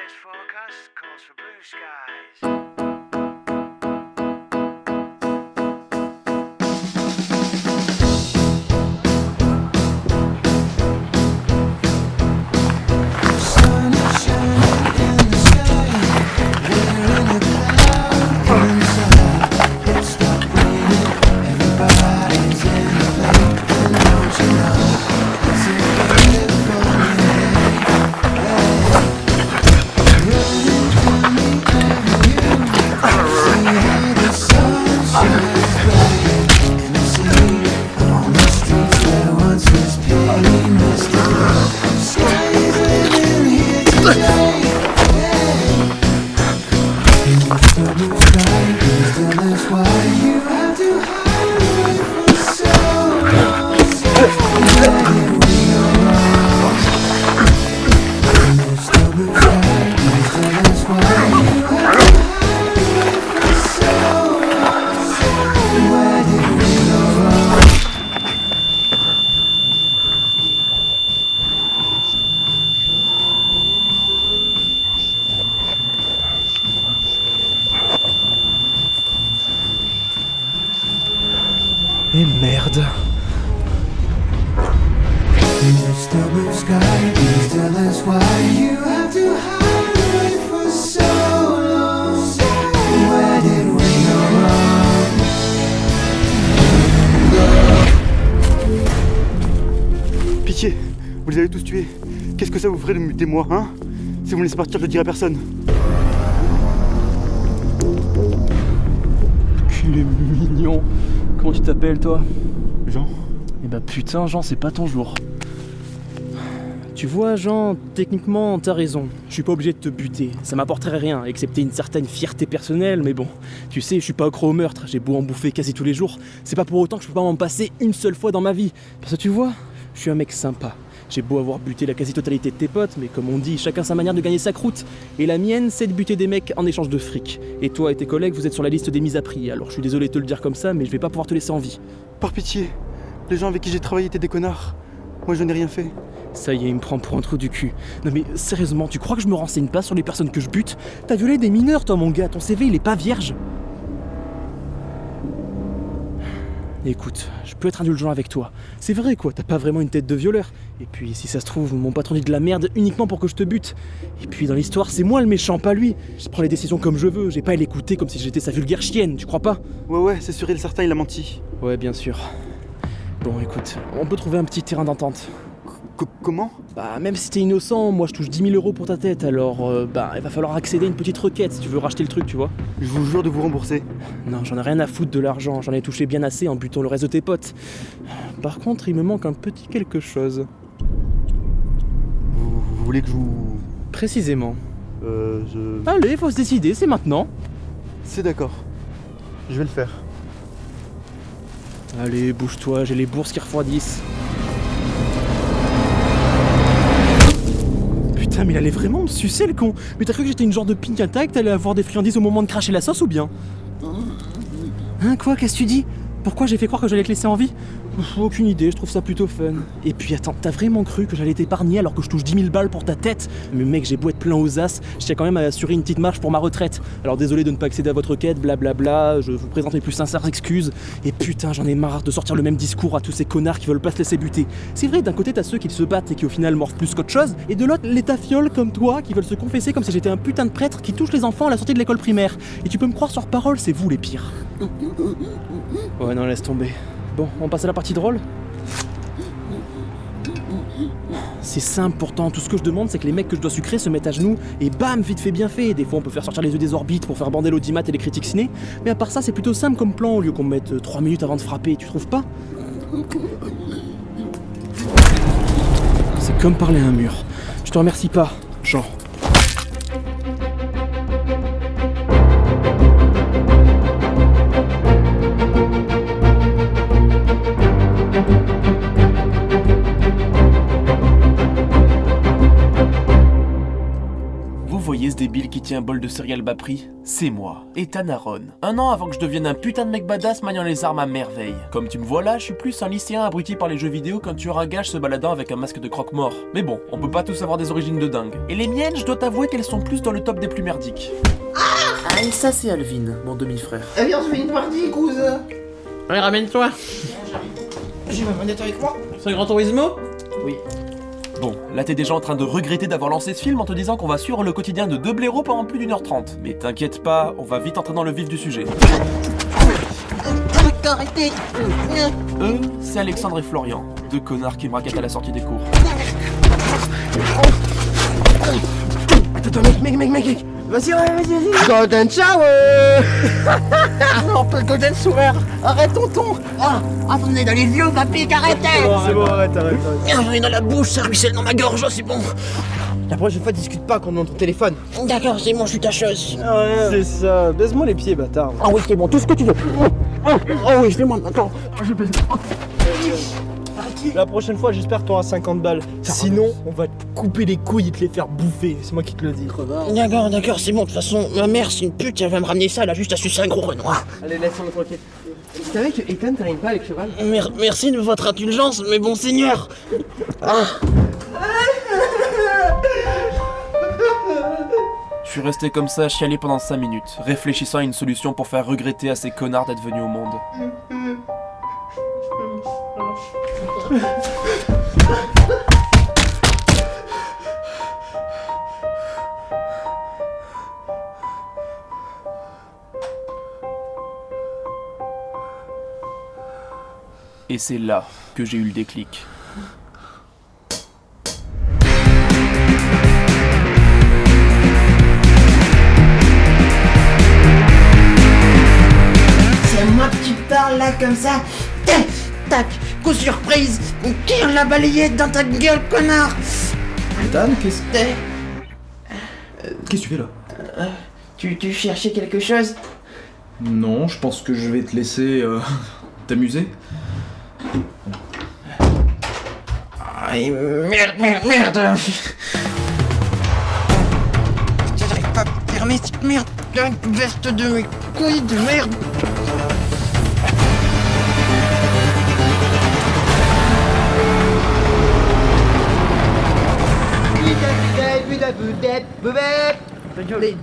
weather's forecast calls for blue skies. Et merde. Pitié, vous les avez tous tués. Qu'est-ce que ça vous ferait de me muter moi, hein? Si vous me laissez partir, je le dirai à personne. Il est mignon. Comment tu t'appelles, toi? Jean? Eh bah putain, Jean, c'est pas ton jour. Tu vois, Jean, techniquement, t'as raison. Je suis pas obligé de te buter. Ça m'apporterait rien, excepté une certaine fierté personnelle, mais bon. Tu sais, je suis pas accro au meurtre, j'ai beau en bouffer quasi tous les jours. C'est pas pour autant que je peux pas m'en passer une seule fois dans ma vie. Parce que tu vois, je suis un mec sympa. J'ai beau avoir buté la quasi-totalité de tes potes, mais comme on dit, chacun sa manière de gagner sa croûte. Et la mienne, c'est de buter des mecs en échange de fric. Et toi et tes collègues, vous êtes sur la liste des mises à prix. Alors je suis désolé de te le dire comme ça, mais je vais pas pouvoir te laisser en vie. Par pitié, les gens avec qui j'ai travaillé étaient des connards. Moi je n'ai rien fait. Ça y est, il me prend pour un trou du cul. Non mais sérieusement, tu crois que je me renseigne pas sur les personnes que je bute? T'as violé des mineurs toi mon gars, ton CV il est pas vierge. Écoute, je peux être indulgent avec toi. C'est vrai quoi, t'as pas vraiment une tête de violeur. Et puis si ça se trouve, mon patron dit de la merde uniquement pour que je te bute. Et puis dans l'histoire, c'est moi le méchant, pas lui. Je prends les décisions comme je veux, j'ai pas à l'écouter comme si j'étais sa vulgaire chienne, tu crois pas? Ouais, c'est sûr et certain, il a menti. Ouais, bien sûr. Bon écoute, on peut trouver un petit terrain d'entente. Comment? Bah même si t'es innocent, moi je touche 10 000 € pour ta tête, alors il va falloir accéder à une petite requête si tu veux racheter le truc, tu vois. Je vous jure de vous rembourser. Non, j'en ai rien à foutre de l'argent, j'en ai touché bien assez en butant le reste de tes potes. Par contre, il me manque un petit quelque chose. Vous voulez que je vous... Précisément. je... Allez, faut se décider, c'est maintenant. C'est d'accord. Je vais le faire. Allez, bouge-toi, j'ai les bourses qui refroidissent. Putain, mais il allait vraiment me sucer le con. Mais t'as cru que j'étais une genre de piñata et que t'allais avoir des friandises au moment de cracher la sauce ou bien? Hein, quoi, qu'est-ce que tu dis? Pourquoi j'ai fait croire que j'allais te laisser en vie? Aucune idée, je trouve ça plutôt fun. Et puis attends, t'as vraiment cru que j'allais t'épargner alors que je touche 10 000 balles pour ta tête? Mais mec, j'ai beau être plein aux as, je tiens quand même à assurer une petite marge pour ma retraite. Alors désolé de ne pas accéder à votre requête, blablabla, je vous présente mes plus sincères excuses. Et putain, j'en ai marre de sortir le même discours à tous ces connards qui veulent pas se laisser buter. C'est vrai, d'un côté t'as ceux qui se battent et qui au final morfent plus qu'autre chose, et de l'autre les tafioles comme toi qui veulent se confesser comme si j'étais un putain de prêtre qui touche les enfants à la sortie de l'école primaire. Et tu peux me croire sur parole, c'est vous les pires. Ouais non, laisse tomber. Bon, on passe à la partie drôle. C'est simple pourtant, tout ce que je demande c'est que les mecs que je dois sucrer se mettent à genoux et bam, vite fait bien fait. Des fois on peut faire sortir les œufs des orbites pour faire bander l'audimat et les critiques ciné, mais à part ça c'est plutôt simple comme plan au lieu qu'on me mette 3 minutes avant de frapper, tu trouves pas? C'est comme parler à un mur. Je te remercie pas, Jean. débile qui tient un bol de céréales bas prix? C'est moi, Ethan Aaron. 1 an avant que je devienne un putain de mec badass maniant les armes à merveille. Comme tu me vois là, je suis plus un lycéen abruti par les jeux vidéo qu'un tueur à gages se baladant avec un masque de croque-mort. Mais bon, on peut pas tous avoir des origines de dingue. Et les miennes, je dois t'avouer qu'elles sont plus dans le top des plus merdiques. Ah, et ça c'est Alvin, mon demi-frère. Eh bien, on se fait une partie, cousin. Allez, ramène-toi. J'ai ma manette avec moi. C'est Gran Turismo? Oui. Bon, là t'es déjà en train de regretter d'avoir lancé ce film en te disant qu'on va suivre le quotidien de 2 blaireaux pendant plus d'1h30. Mais t'inquiète pas, on va vite entrer dans le vif du sujet. Arrêtez. Eux, c'est Alexandre et Florian, 2 connards qui me raquettent à la sortie des cours. Attends, mec. Vas-y. Golden Shower. Non, pas Golden Shower. Arrête, tonton. Ah, attendez, dans les yeux, ça pique, arrêtez. C'est bon, arrête. J'en ai dans la bouche, ça ruisselle dans ma gorge, c'est bon. La prochaine fois, discute pas quand on est dans ton téléphone. D'accord, c'est bon, je suis ta chose. C'est ça. Baise-moi les pieds, bâtard. Ah oui, c'est bon, tout ce que tu veux. Oh oui, je demande, d'accord. Je baise. La prochaine fois, j'espère que t'auras 50 balles. Sinon, on va te couper les couilles et te les faire bouffer. C'est moi qui te le dis. D'accord, c'est bon, de toute façon, ma mère, c'est une pute, elle va me ramener ça, elle a juste à sucer un gros renoir. Allez, laisse-moi tranquille. Tu savais que Ethan traîne pas avec cheval? Merci de votre indulgence, mais bon seigneur. Ah. Je suis resté comme ça à chialer pendant 5 minutes, réfléchissant à une solution pour faire regretter à ces connards d'être venus au monde. Et c'est là que j'ai eu le déclic. C'est moi que tu parles là comme ça. Tac, coup surprise, tire la balayette dans ta gueule, connard. Ethan, qu'est-ce T'es- que tu fais là? Tu cherchais quelque chose? Non, je pense que je vais te laisser t'amuser. Aïe, merde. J'arrive pas à fermer cette merde. Une veste de mes couilles de merde.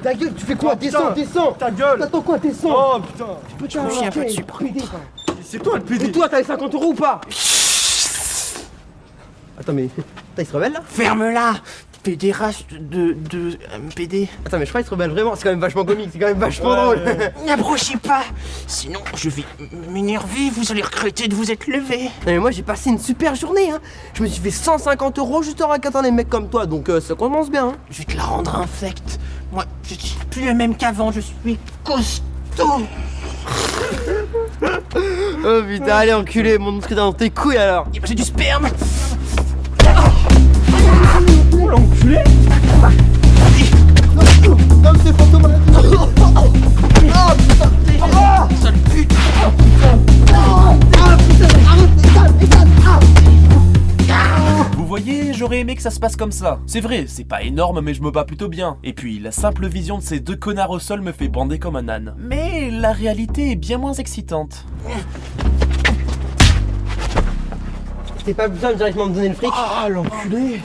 Ta gueule, tu fais quoi? Descends. Ta gueule. T'attends quoi? Descends. Oh putain. Tu me chies un peu dessus, par contre. C'est toi le PD. Et toi, t'as les 50 € ou pas? Attends, mais. Il se rebelle là? Ferme-la, pédéraste de PD. Attends, mais je crois qu'il se rebelle vraiment. C'est quand même vachement comique, c'est quand même vachement drôle. N'approchez pas, sinon je vais m'énerver, vous allez regretter de vous être levé. Non, mais moi j'ai passé une super journée, hein. Je me suis fait 150 € juste en raquettant des mecs comme toi, donc ça commence bien, hein. Je vais te la rendre infecte. Moi, je suis plus le même qu'avant, je suis costaud. Oh putain, allez enculé, montre dans tes couilles alors. Et ben, j'ai du sperme. Oh l'enculé. Non, c'est fantôme. Sale pute. Vous voyez, j'aurais aimé que ça se passe comme ça. C'est vrai, c'est pas énorme, mais je me bats plutôt bien. Et puis, la simple vision de ces 2 connards au sol me fait bander comme un âne. Mais la réalité est bien moins excitante. T'es pas besoin de directement me donner le fric. Ah l'enculé.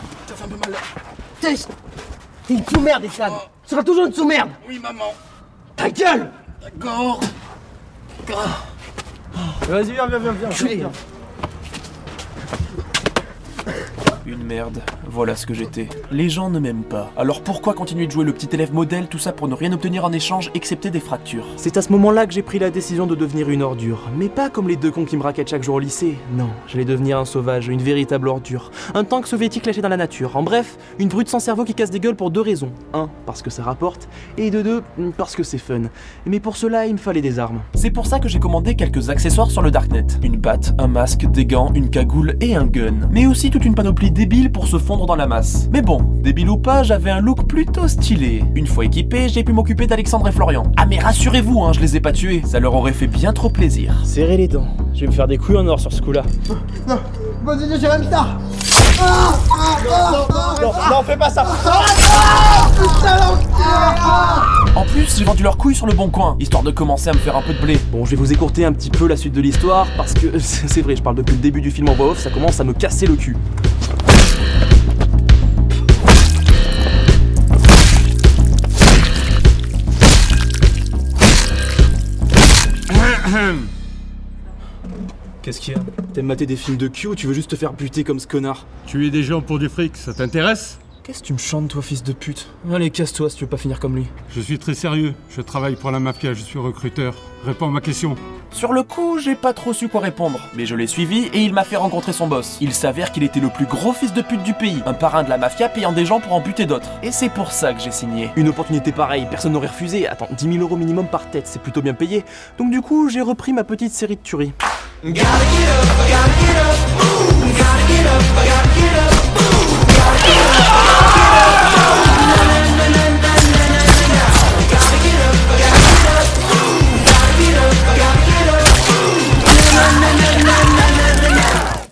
T'es une sous-merde, Ethan. Tu seras toujours une sous-merde. Oui, maman. Ta gueule. D'accord. Vas-y, viens. Enculé. Une merde, voilà ce que j'étais. Les gens ne m'aiment pas. Alors pourquoi continuer de jouer le petit élève modèle, tout ça pour ne rien obtenir en échange, excepté des fractures? C'est à ce moment-là que j'ai pris la décision de devenir une ordure. Mais pas comme les 2 cons qui me raquettent chaque jour au lycée. Non, j'allais devenir un sauvage, une véritable ordure. Un tank soviétique lâché dans la nature. En bref, une brute sans cerveau qui casse des gueules pour 2 raisons. 1, parce que ça rapporte, et de 2, parce que c'est fun. Mais pour cela, il me fallait des armes. C'est pour ça que j'ai commandé quelques accessoires sur le Darknet. Une batte, un masque, des gants, une cagoule et un gun. Mais aussi toute une panoplie débile pour se fondre dans la masse. Mais bon, débile ou pas, j'avais un look plutôt stylé. Une fois équipé, j'ai pu m'occuper d'Alexandre et Florian. Ah mais rassurez-vous, hein, je les ai pas tués, ça leur aurait fait bien trop plaisir. Serrez les dents. Je vais me faire des couilles en or sur ce coup-là. Vas-y, j'ai un star. Non, fais pas ça. Putain, En plus, j'ai vendu leurs couilles sur le bon coin, histoire de commencer à me faire un peu de blé. Bon, je vais vous écourter un petit peu la suite de l'histoire, parce que c'est vrai, je parle depuis le début du film en voix off, ça commence à me casser le cul. Qu'est-ce qu'il y a? T'aimes mater des films de cul ou tu veux juste te faire buter comme ce connard? Tuer des gens pour du fric, ça t'intéresse? Qu'est-ce que tu me chantes, toi, fils de pute? Allez, casse-toi si tu veux pas finir comme lui. Je suis très sérieux, je travaille pour la mafia, je suis recruteur. Réponds à ma question. Sur le coup, j'ai pas trop su quoi répondre, mais je l'ai suivi et il m'a fait rencontrer son boss. Il s'avère qu'il était le plus gros fils de pute du pays, un parrain de la mafia payant des gens pour en buter d'autres. Et c'est pour ça que j'ai signé. Une opportunité pareille, personne n'aurait refusé. Attends, 10 000 € minimum par tête, c'est plutôt bien payé. Donc du coup, j'ai repris ma petite série de tueries.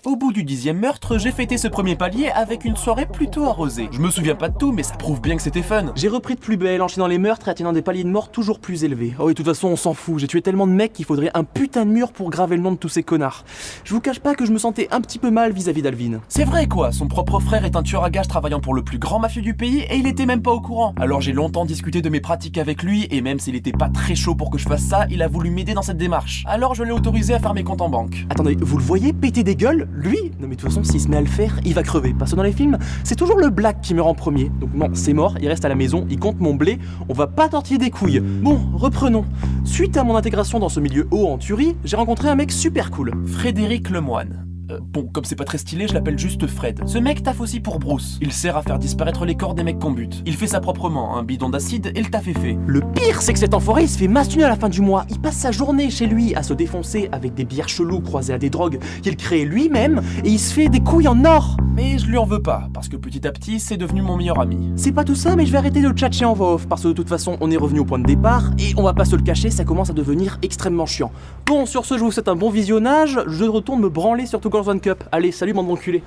Au bout du 10e meurtre, j'ai fêté ce premier palier avec une soirée plutôt arrosée. Je me souviens pas de tout, mais ça prouve bien que c'était fun. J'ai repris de plus belle, enchaînant les meurtres et atteignant des paliers de mort toujours plus élevés. Oh et de toute façon, on s'en fout, j'ai tué tellement de mecs qu'il faudrait un putain de mur pour graver le nom de tous ces connards. Je vous cache pas que je me sentais un petit peu mal vis-à-vis d'Alvin. C'est vrai quoi, son propre frère est un tueur à gages travaillant pour le plus grand mafieux du pays et il était même pas au courant. Alors j'ai longtemps discuté de mes pratiques avec lui et même s'il était pas très chaud pour que je fasse ça, il a voulu m'aider dans cette démarche. Alors je l'ai autorisé à faire mes comptes en banque. Attendez, vous le voyez péter des gueules? Lui? Non mais de toute façon, s'il se met à le faire, il va crever. Parce que dans les films, c'est toujours le black qui meurt en premier. Donc non, c'est mort, il reste à la maison, il compte mon blé, on va pas tortiller des couilles. Bon, reprenons. Suite à mon intégration dans ce milieu haut en tuerie, j'ai rencontré un mec super cool. Frédéric Lemoine. Bon, comme c'est pas très stylé, je l'appelle juste Fred. Ce mec taffe aussi pour Bruce. Il sert à faire disparaître les corps des mecs qu'on bute. Il fait ça proprement, un bidon d'acide et le taf est fait. Le pire, c'est que cet enfoiré, il se fait masturber à la fin du mois. Il passe sa journée chez lui à se défoncer avec des bières cheloues croisées à des drogues qu'il crée lui-même et il se fait des couilles en or. Mais je lui en veux pas, parce que petit à petit, c'est devenu mon meilleur ami. C'est pas tout ça, mais je vais arrêter de tchatcher en voix off parce que de toute façon, on est revenu au point de départ et on va pas se le cacher, ça commence à devenir extrêmement chiant. Bon, sur ce, je vous souhaite un bon visionnage. Je retourne me branler sur Two Girls One Cup. Allez, salut, bande d'enculés.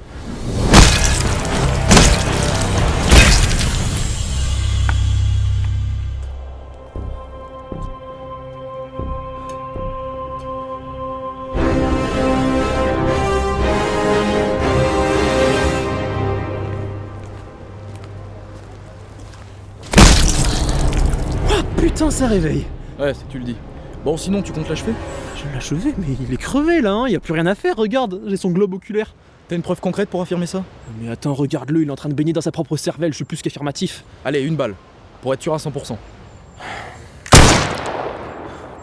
Putain, ça réveille. Ouais, si tu le dis. Bon, sinon, tu comptes l'achever? Je l'ai achevé, mais il est crevé là, hein. Y a plus rien à faire, regarde, j'ai son globe oculaire. T'as une preuve concrète pour affirmer ça? Mais attends, regarde-le, il est en train de baigner dans sa propre cervelle, je suis plus qu'affirmatif. Allez, une balle, pour être sûr à 100%.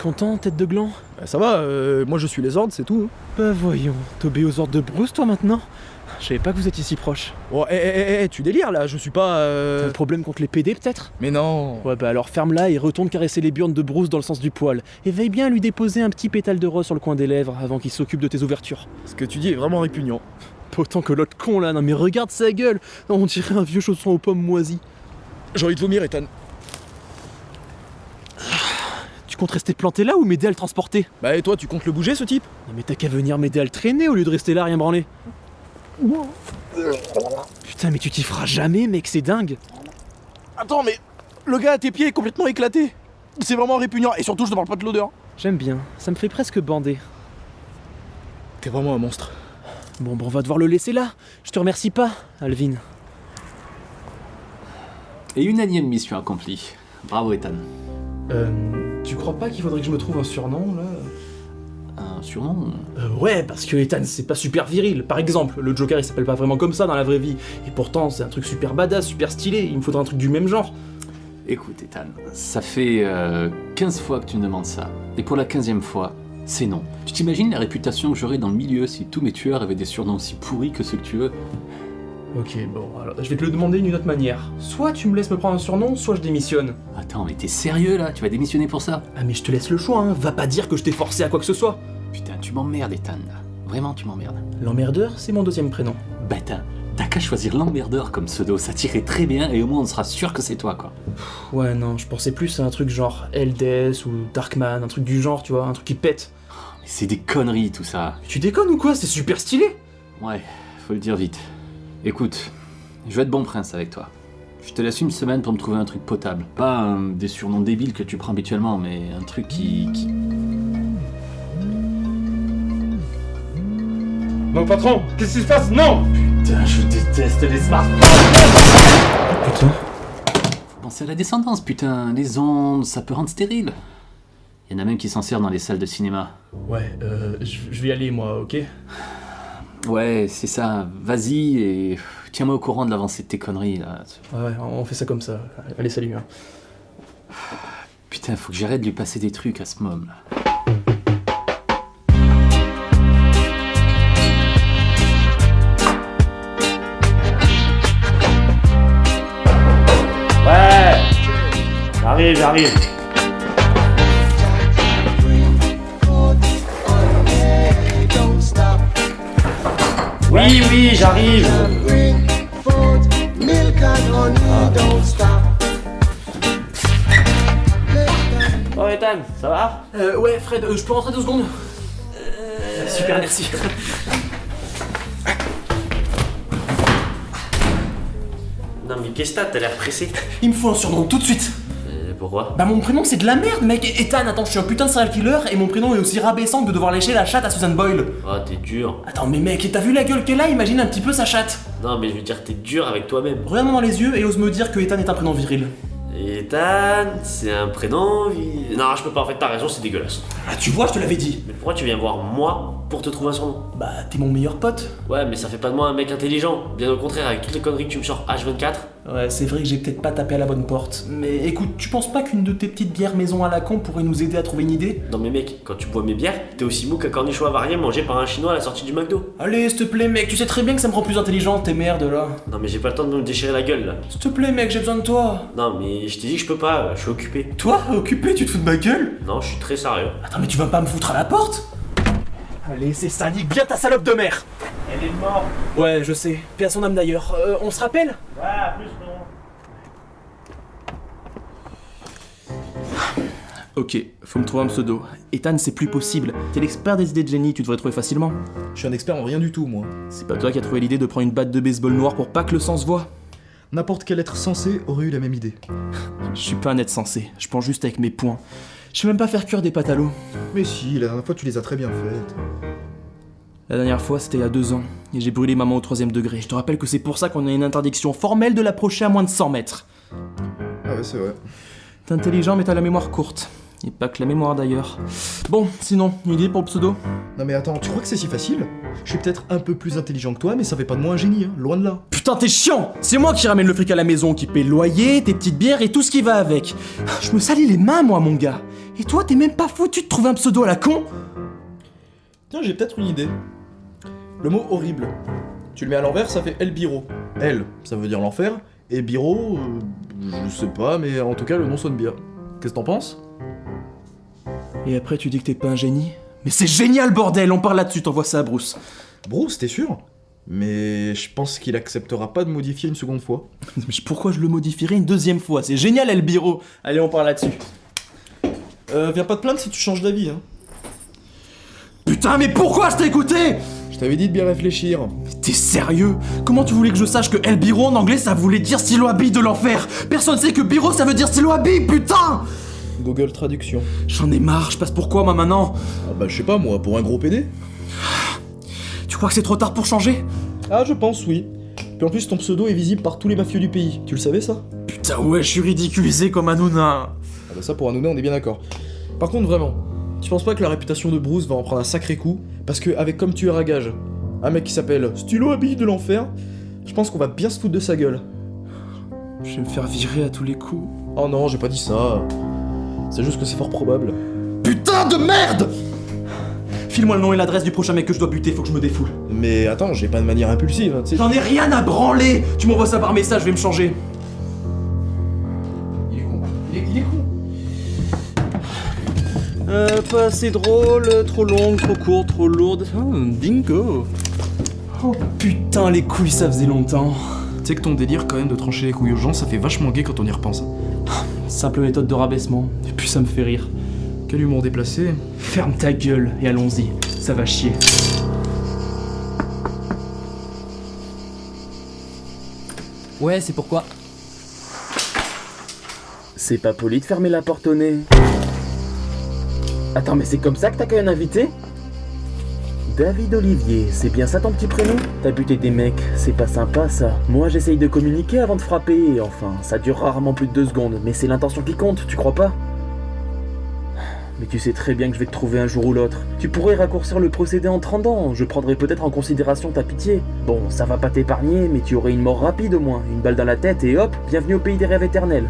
Content, tête de gland? Ça va, moi je suis les ordres, c'est tout. Bah voyons, t'obéis aux ordres de Bruce toi maintenant? Je savais pas que vous étiez si proches. Oh, tu délires là, je suis pas... T'as un problème contre les PD peut-être? Mais non. Ouais bah alors ferme-la et retourne caresser les burnes de Bruce dans le sens du poil. Et veille bien à lui déposer un petit pétale de rose sur le coin des lèvres avant qu'il s'occupe de tes ouvertures. Ce que tu dis est vraiment répugnant. Pas autant que l'autre con là, non mais regarde sa gueule. On dirait un vieux chausson aux pommes moisies. J'ai envie de vomir, Ethan. Tu comptes rester planté là ou m'aider à le transporter? Bah et toi, tu comptes le bouger ce type? Non mais t'as qu'à venir m'aider à le traîner au lieu de rester là rien branler. Putain mais tu t'y feras jamais mec, c'est dingue. Attends, mais le gars à tes pieds est complètement éclaté. C'est vraiment répugnant, et surtout je te parle pas de l'odeur. J'aime bien, ça me fait presque bander. T'es vraiment un monstre. Bon on va devoir le laisser là. Je te remercie pas, Alvin. Et une énième mission accomplie. Bravo Ethan. Tu crois pas qu'il faudrait que je me trouve un surnom là? Un surnom? Ouais, parce que Ethan c'est pas super viril. Par exemple, le Joker il s'appelle pas vraiment comme ça dans la vraie vie. Et pourtant c'est un truc super badass, super stylé. Il me faudrait un truc du même genre. Écoute Ethan, ça fait 15 fois que tu me demandes ça. Et pour la 15e fois, c'est non. Tu t'imagines la réputation que j'aurais dans le milieu si tous mes tueurs avaient des surnoms aussi pourris que ceux que tu veux? Ok, bon, alors je vais te le demander d'une autre manière. Soit tu me laisses me prendre un surnom, soit je démissionne. Attends, mais t'es sérieux là? Tu vas démissionner pour ça? Ah mais je te laisse le choix, hein. Va pas dire que je t'ai forcé à quoi que ce soit. Putain, tu m'emmerdes Ethan. Vraiment, tu m'emmerdes. L'emmerdeur, c'est mon deuxième prénom. Bah t'as qu'à choisir l'emmerdeur comme pseudo, ça tirait très bien et au moins on sera sûr que c'est toi quoi. Ouais, non, je pensais plus à un truc genre Eldes ou Darkman, un truc du genre, tu vois, un truc qui pète. Mais c'est des conneries tout ça. Tu déconnes ou quoi? C'est super stylé. Ouais, faut le dire vite. Écoute, je vais être bon prince avec toi. Je te laisse une semaine pour me trouver un truc potable. Pas des surnoms débiles que tu prends habituellement, mais un truc qui... Non, patron, qu'est-ce qui se passe? Non! Putain, je déteste les smartphones. Putain. Faut penser à la descendance, putain. Les ondes, ça peut rendre stérile. Il y en a même qui s'en servent dans les salles de cinéma. Ouais, je vais y aller moi, ok? Ouais, c'est ça. Vas-y et tiens-moi au courant de l'avancée de tes conneries, là. Ouais, on fait ça comme ça. Allez, salut. Hein. Putain, faut que j'arrête de lui passer des trucs à ce môme, là. Ouais, j'arrive. Oui, j'arrive. Oh Ethan, ça va? Ouais, Fred, je peux rentrer 2 secondes? Super, merci. Non mais qu'est-ce que t'as l'air pressé. Il me faut un surnom tout de suite. Pourquoi? Bah mon prénom c'est de la merde mec. Ethan, attends, je suis un putain de serial killer et mon prénom est aussi rabaissant que de devoir lécher la chatte à Susan Boyle. Oh t'es dur. Attends mais mec, t'as vu la gueule qu'elle a? Imagine un petit peu sa chatte. Non mais je veux dire t'es dur avec toi-même. Regarde-moi dans les yeux et ose me dire que Ethan est un prénom viril. Ethan, c'est un prénom... Non je peux pas, en fait t'as raison, c'est dégueulasse. Ah tu vois, je te l'avais dit. Mais pourquoi tu viens voir moi pour te trouver un surnom? Bah t'es mon meilleur pote. Ouais mais ça fait pas de moi un mec intelligent. Bien au contraire, avec toutes les conneries que tu me sors H24. Ouais, c'est vrai que j'ai peut-être pas tapé à la bonne porte. Mais écoute, tu penses pas qu'une de tes petites bières maison à la con pourrait nous aider à trouver une idée? Non mais mec, quand tu bois mes bières, t'es aussi mou qu'un cornichon avarié mangé par un chinois à la sortie du McDo. Allez, s'il te plaît mec, tu sais très bien que ça me rend plus intelligent tes merdes là. Non mais j'ai pas le temps de me déchirer la gueule là. S'il te plaît mec, j'ai besoin de toi. Non mais je t'ai dit que je peux pas, je suis occupé. Toi, occupé, tu te fous de ma gueule? Non, je suis très sérieux. Attends mais tu vas pas me foutre à la porte? Allez, c'est ça, nique bien ta salope de mère. Elle est morte. Ouais, je sais. Paix à son âme d'ailleurs. On se rappelle? Ouais, à plus non. Ok, faut me trouver un pseudo. Ethan, c'est plus possible. T'es l'expert des idées de génie, tu devrais trouver facilement. Je suis un expert en rien du tout, moi. C'est pas toi qui as trouvé l'idée de prendre une batte de baseball noire pour pas que le sang se voit? N'importe quel être sensé aurait eu la même idée. Je suis pas un être sensé, je pense juste avec mes poings. Je sais même pas faire cuire des pâtes à l'eau. Mais si, la dernière fois tu les as très bien faites. La dernière fois, c'était il y a 2 ans, et j'ai brûlé maman au 3ème degré. Je te rappelle que c'est pour ça qu'on a une interdiction formelle de l'approcher à moins de 100 mètres. Ah ouais, c'est vrai. T'es intelligent, mais t'as la mémoire courte. Et pas que la mémoire d'ailleurs. Bon, sinon, une idée pour le pseudo? Non mais attends, tu crois que c'est si facile? Je suis peut-être un peu plus intelligent que toi, mais ça fait pas de moi un génie, hein, loin de là. Putain, t'es chiant! C'est moi qui ramène le fric à la maison, qui paie le loyer, tes petites bières et tout ce qui va avec. Je me salis les mains, moi, mon gars. Et toi, t'es même pas foutu de trouver un pseudo à la con? Tiens, j'ai peut-être une idée. Le mot horrible. Tu le mets à l'envers, ça fait El Biro. El, ça veut dire l'enfer, et Biro, je sais pas, mais en tout cas, le nom sonne bien. Qu'est-ce que t'en penses? Et après, tu dis que t'es pas un génie? Mais c'est génial, bordel! On parle là-dessus, t'envoies ça à Bruce. Bruce, t'es sûr? Mais je pense qu'il acceptera pas de modifier une seconde fois. Mais pourquoi je le modifierais une 2e fois? C'est génial, El Biro! Allez, on parle là-dessus. Viens pas te plaindre si tu changes d'avis, hein. Putain, mais pourquoi je t'ai écouté? Je t'avais dit de bien réfléchir. T'es sérieux? Comment tu voulais que je sache que El Biro en anglais ça voulait dire stylo à bille de l'enfer? Personne sait que Biro ça veut dire stylo à bille, putain! Google Traduction. J'en ai marre, je passe pour quoi moi maintenant? Ah bah je sais pas moi, pour un gros PD? Tu crois que c'est trop tard pour changer? Ah je pense oui. Puis en plus ton pseudo est visible par tous les mafieux du pays, tu le savais ça? Putain ouais, je suis ridiculisé comme Hanouna. Ah bah ça pour Hanouna on est bien d'accord. Par contre vraiment, tu penses pas que la réputation de Bruce va en prendre un sacré coup? Parce que avec comme tueur à gage, un mec qui s'appelle Stylo à bille de l'enfer, je pense qu'on va bien se foutre de sa gueule. Je vais me faire virer à tous les coups. Oh non, j'ai pas dit ça. C'est juste que c'est fort probable. Putain de merde! File-moi le nom et l'adresse du prochain mec que je dois buter, faut que je me défoule. Mais attends, j'ai pas de manière impulsive, hein, tu sais. J'en ai rien à branler! Tu m'envoies ça par message, je vais me changer. Il est con. Il est con. Pas assez drôle, trop longue, trop courte, trop lourde. Oh, bingo! Oh putain, les couilles, ça faisait longtemps. Tu sais que ton délire quand même de trancher les couilles aux gens, ça fait vachement gay quand on y repense. Simple méthode de rabaissement, et puis ça me fait rire. Quel humour déplacé. Ferme ta gueule et allons-y, ça va chier. Ouais, c'est pourquoi. C'est pas poli de fermer la porte au nez. Attends, mais c'est comme ça que t'accueilles un invité? David Olivier, c'est bien ça ton petit prénom? T'as buté des mecs, c'est pas sympa ça. Moi j'essaye de communiquer avant de frapper, et enfin, ça dure rarement plus de 2 secondes, mais c'est l'intention qui compte, tu crois pas? Mais tu sais très bien que je vais te trouver un jour ou l'autre. Tu pourrais raccourcir le procédé en te rendant, je prendrais peut-être en considération ta pitié. Bon, ça va pas t'épargner, mais tu aurais une mort rapide au moins, une balle dans la tête et hop, bienvenue au pays des rêves éternels.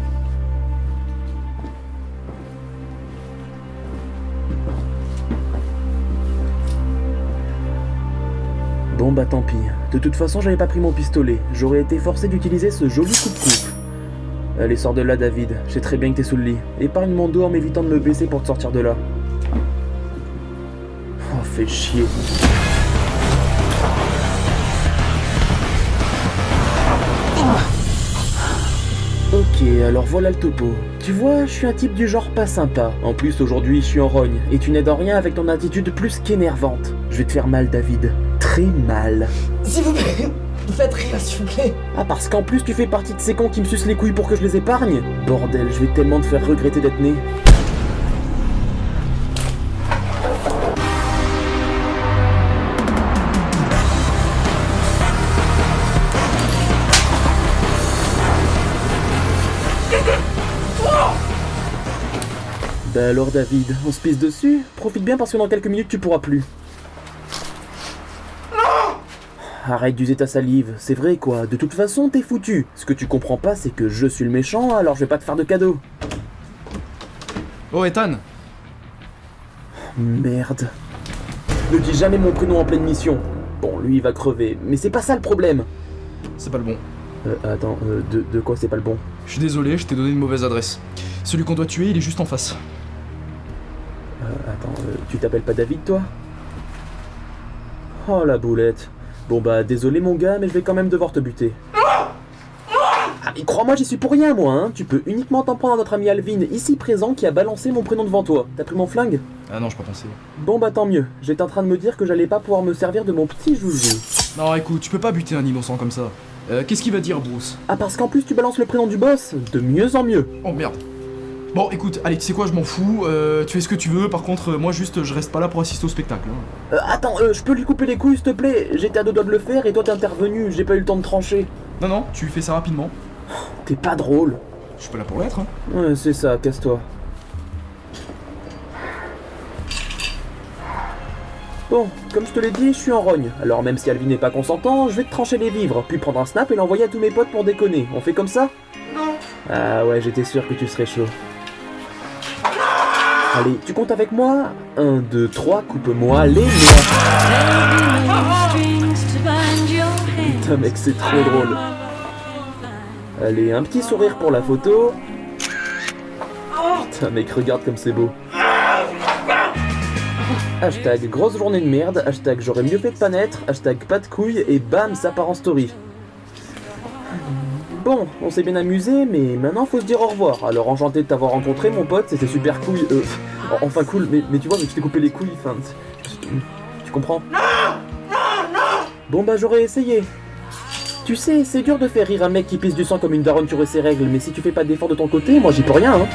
Bon bah tant pis, de toute façon j'avais pas pris mon pistolet, j'aurais été forcé d'utiliser ce joli coupe-coupe. Allez, sors de là David, je sais très bien que t'es sous le lit. Épargne mon dos en m'évitant de me blesser pour te sortir de là. Oh, fais chier. Ok, alors voilà le topo. Tu vois, je suis un type du genre pas sympa. En plus, aujourd'hui, je suis en rogne, et tu n'aides en rien avec ton attitude plus qu'énervante. Je vais te faire mal, David. Très mal. S'il vous plaît, faites rire, s'il vous plaît. Ah, parce qu'en plus, tu fais partie de ces cons qui me sucent les couilles pour que je les épargne? Bordel, je vais tellement te faire regretter d'être né. Bah alors David, on se pisse dessus? Profite bien parce que dans quelques minutes tu pourras plus. Arrête d'user ta salive, c'est vrai quoi, de toute façon t'es foutu. Ce que tu comprends pas c'est que je suis le méchant, alors je vais pas te faire de cadeau. Oh Ethan! Merde. Ne dis jamais mon prénom en pleine mission. Bon, lui il va crever, mais c'est pas ça le problème. C'est pas le bon. Attends, de quoi c'est pas le bon? Je suis désolé, je t'ai donné une mauvaise adresse. Celui qu'on doit tuer, il est juste en face. Attends, tu t'appelles pas David toi? Oh la boulette. Bon bah désolé mon gars, mais je vais quand même devoir te buter. Ah mais crois-moi, j'y suis pour rien moi, hein. Tu peux uniquement t'en prendre à notre ami Alvin, ici présent, qui a balancé mon prénom devant toi. T'as pris mon flingue? Ah non, j'ai pas pensé. Bon bah tant mieux, j'étais en train de me dire que j'allais pas pouvoir me servir de mon petit joujou. Non écoute, tu peux pas buter un innocent comme ça. Qu'est-ce qu'il va dire Bruce? Ah parce qu'en plus tu balances le prénom du boss? De mieux en mieux. Oh merde. Bon écoute, allez, tu sais quoi, je m'en fous, tu fais ce que tu veux, par contre, moi juste, je reste pas là pour assister au spectacle. Hein. Attends, je peux lui couper les couilles s'il te plaît? J'étais à 2 doigts de le faire et toi t'es intervenu, j'ai pas eu le temps de trancher. Non, non, tu fais ça rapidement. T'es pas drôle. Je suis pas là pour l'être, hein. Ouais, c'est ça, casse-toi. Bon, comme je te l'ai dit, je suis en rogne. Alors même si Alvin n'est pas consentant, je vais te trancher les vivres, puis prendre un snap et l'envoyer à tous mes potes pour déconner. On fait comme ça? Non. Ah ouais, j'étais sûr que tu serais chaud. Allez, tu comptes avec moi? 1, 2, 3, coupe-moi les noix. Putain mec, c'est trop drôle. Allez, un petit sourire pour la photo. Putain mec, regarde comme c'est beau. Hashtag grosse journée de merde, hashtag j'aurais mieux fait de pas naître, hashtag pas de couilles et bam, ça part en story. Bon, on s'est bien amusé, mais maintenant faut se dire au revoir. Alors enchanté de t'avoir rencontré mon pote, c'était super cool. Enfin cool, mais tu vois, mais tu t'es coupé les couilles, enfin... Tu comprends? Bon bah j'aurais essayé. Tu sais, c'est dur de faire rire un mec qui pisse du sang comme une daronne sur ses règles, mais si tu fais pas d'effort de ton côté, moi j'y peux rien, hein.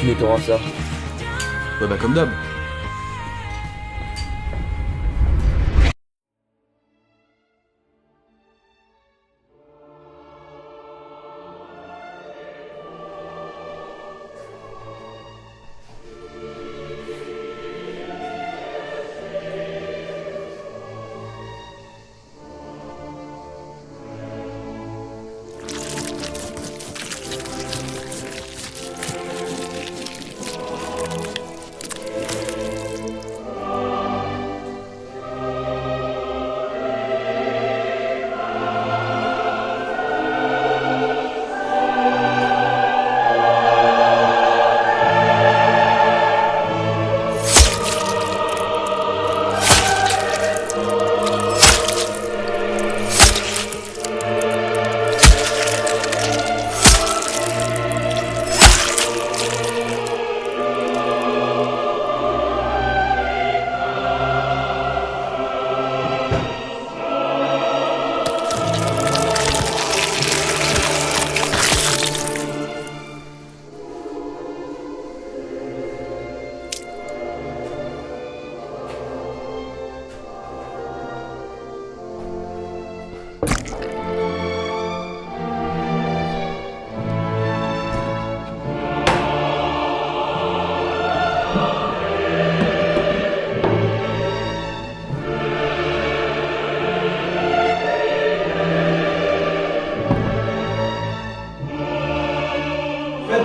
Tu nettoieras ça. Ouais bah comme d'hab.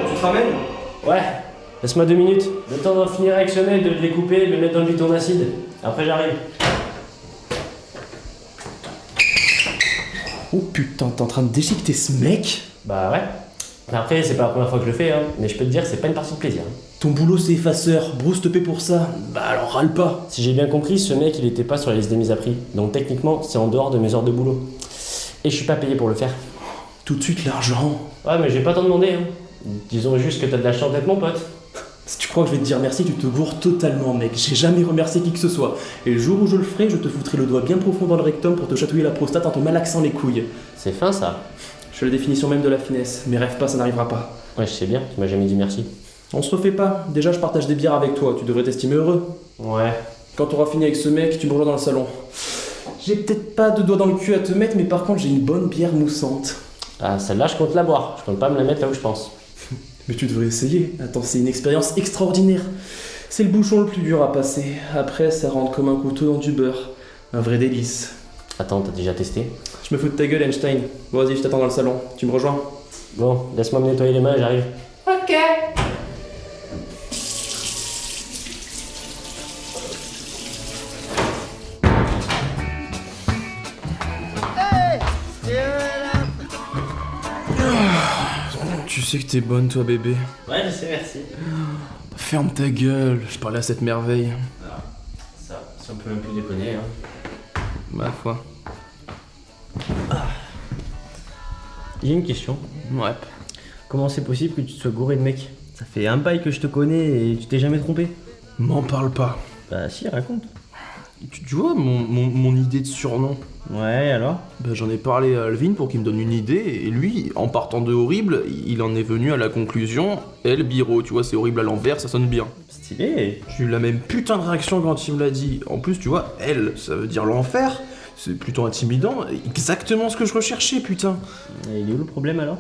Tu te ramènes? Ouais, laisse-moi 2 minutes. Le temps d'en finir avec ce mec, de le découper, de le mettre dans le bidon d'acide. Après j'arrive. Oh putain, t'es en train de déchiqueter ce mec? Bah ouais. Après, c'est pas la première fois que je le fais, hein. Mais je peux te dire, c'est pas une partie de plaisir. Ton boulot c'est effaceur, Bruce te paie pour ça. Bah alors râle pas. Si j'ai bien compris, ce mec il était pas sur la liste des mises à prix. Donc techniquement, c'est en dehors de mes heures de boulot. Et je suis pas payé pour le faire. Tout de suite l'argent. Ouais, mais j'ai pas t'en demander, hein. Disons juste que t'as de la chance d'être mon pote. Si tu crois que je vais te dire merci, tu te gourres totalement, mec. J'ai jamais remercié qui que ce soit. Et le jour où je le ferai, je te foutrai le doigt bien profond dans le rectum pour te chatouiller la prostate en te malaxant les couilles. C'est fin ça. Je suis la définition même de la finesse. Mais rêve pas, ça n'arrivera pas. Ouais, je sais bien, tu m'as jamais dit merci. On se refait pas. Déjà, je partage des bières avec toi. Tu devrais t'estimer heureux. Ouais. Quand t'auras fini avec ce mec, tu me rejoins dans le salon. J'ai peut-être pas de doigt dans le cul à te mettre, mais par contre, j'ai une bonne bière moussante. Ah, celle-là, je compte la boire. Je compte pas me la mettre là où je pense. Mais tu devrais essayer. Attends, c'est une expérience extraordinaire. C'est le bouchon le plus dur à passer. Après, ça rentre comme un couteau dans du beurre. Un vrai délice. Attends, t'as déjà testé? Je me fous de ta gueule, Einstein. Bon, vas-y, je t'attends dans le salon. Tu me rejoins? Bon, laisse-moi me nettoyer les mains et j'arrive. Ok. Tu sais que t'es bonne, toi, bébé. Ouais, je sais, merci. Ferme ta gueule, je parlais à cette merveille. Ça, si on peut même plus déconner, hein. Ma foi. J'ai une question. Ouais. Comment c'est possible que tu te sois gouré de mec? Ça fait un bail que je te connais et tu t'es jamais trompé. M'en parle pas. Bah si, raconte. Tu vois mon idée de surnom? Ouais, alors? Bah, j'en ai parlé à Alvin pour qu'il me donne une idée, et lui, en partant de horrible, il en est venu à la conclusion, El Biro, tu vois, c'est horrible à l'envers, ça sonne bien. Stylé. J'ai eu la même putain de réaction quand il me l'a dit. En plus, tu vois, El, ça veut dire l'enfer, c'est plutôt intimidant, exactement ce que je recherchais, putain. Et il est où le problème alors?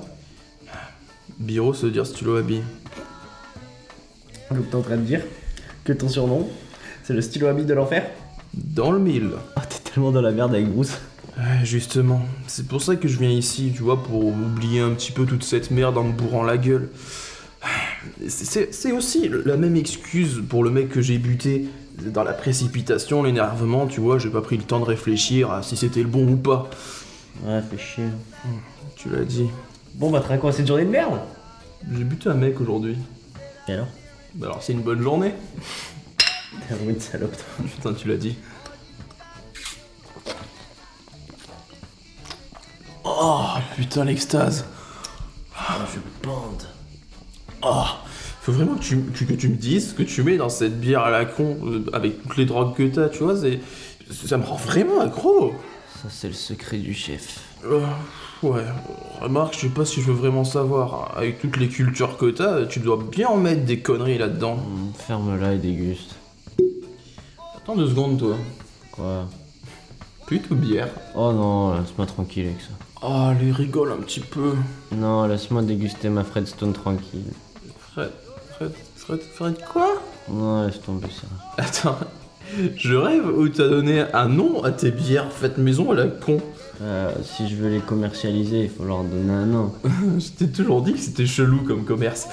Biro, ça veut dire stylo à billes. Donc t'es en train de dire que ton surnom, c'est le stylo à billes de l'enfer? Dans le mille. Ah, t'es tellement dans la merde avec Bruce. Ouais, justement. C'est pour ça que je viens ici, tu vois, pour oublier un petit peu toute cette merde en me bourrant la gueule. C'est aussi la même excuse pour le mec que j'ai buté. Dans la précipitation, l'énervement, tu vois, j'ai pas pris le temps de réfléchir à si c'était le bon ou pas. Ouais, fait chier. Tu l'as dit. Bon bah t'as quoi cette journée de merde? J'ai buté un mec aujourd'hui. Et alors? Bah alors c'est une bonne journée. T'es vraiment une salope toi. Putain, tu l'as dit. Oh putain, l'extase. Je bande. Oh, faut vraiment que tu me dises ce que tu mets dans cette bière à la con, avec toutes les drogues que t'as, tu vois, ça me rend vraiment accro. Ça c'est le secret du chef. Ouais, remarque, je sais pas si je veux vraiment savoir. Avec toutes les cultures que t'as, tu dois bien en mettre des conneries là-dedans. Ferme-la et déguste. Attends 2 secondes, toi. Quoi? Plutôt bière. Oh non, laisse-moi tranquille avec ça. Oh, allez, rigole un petit peu. Non, laisse-moi déguster ma Fredstone tranquille. Fred quoi? Non, laisse tomber ça. Attends, je rêve ou t'as donné un nom à tes bières faites maison à la con? Si je veux les commercialiser, il faut leur donner un nom. Je t'ai toujours dit que c'était chelou comme commerce.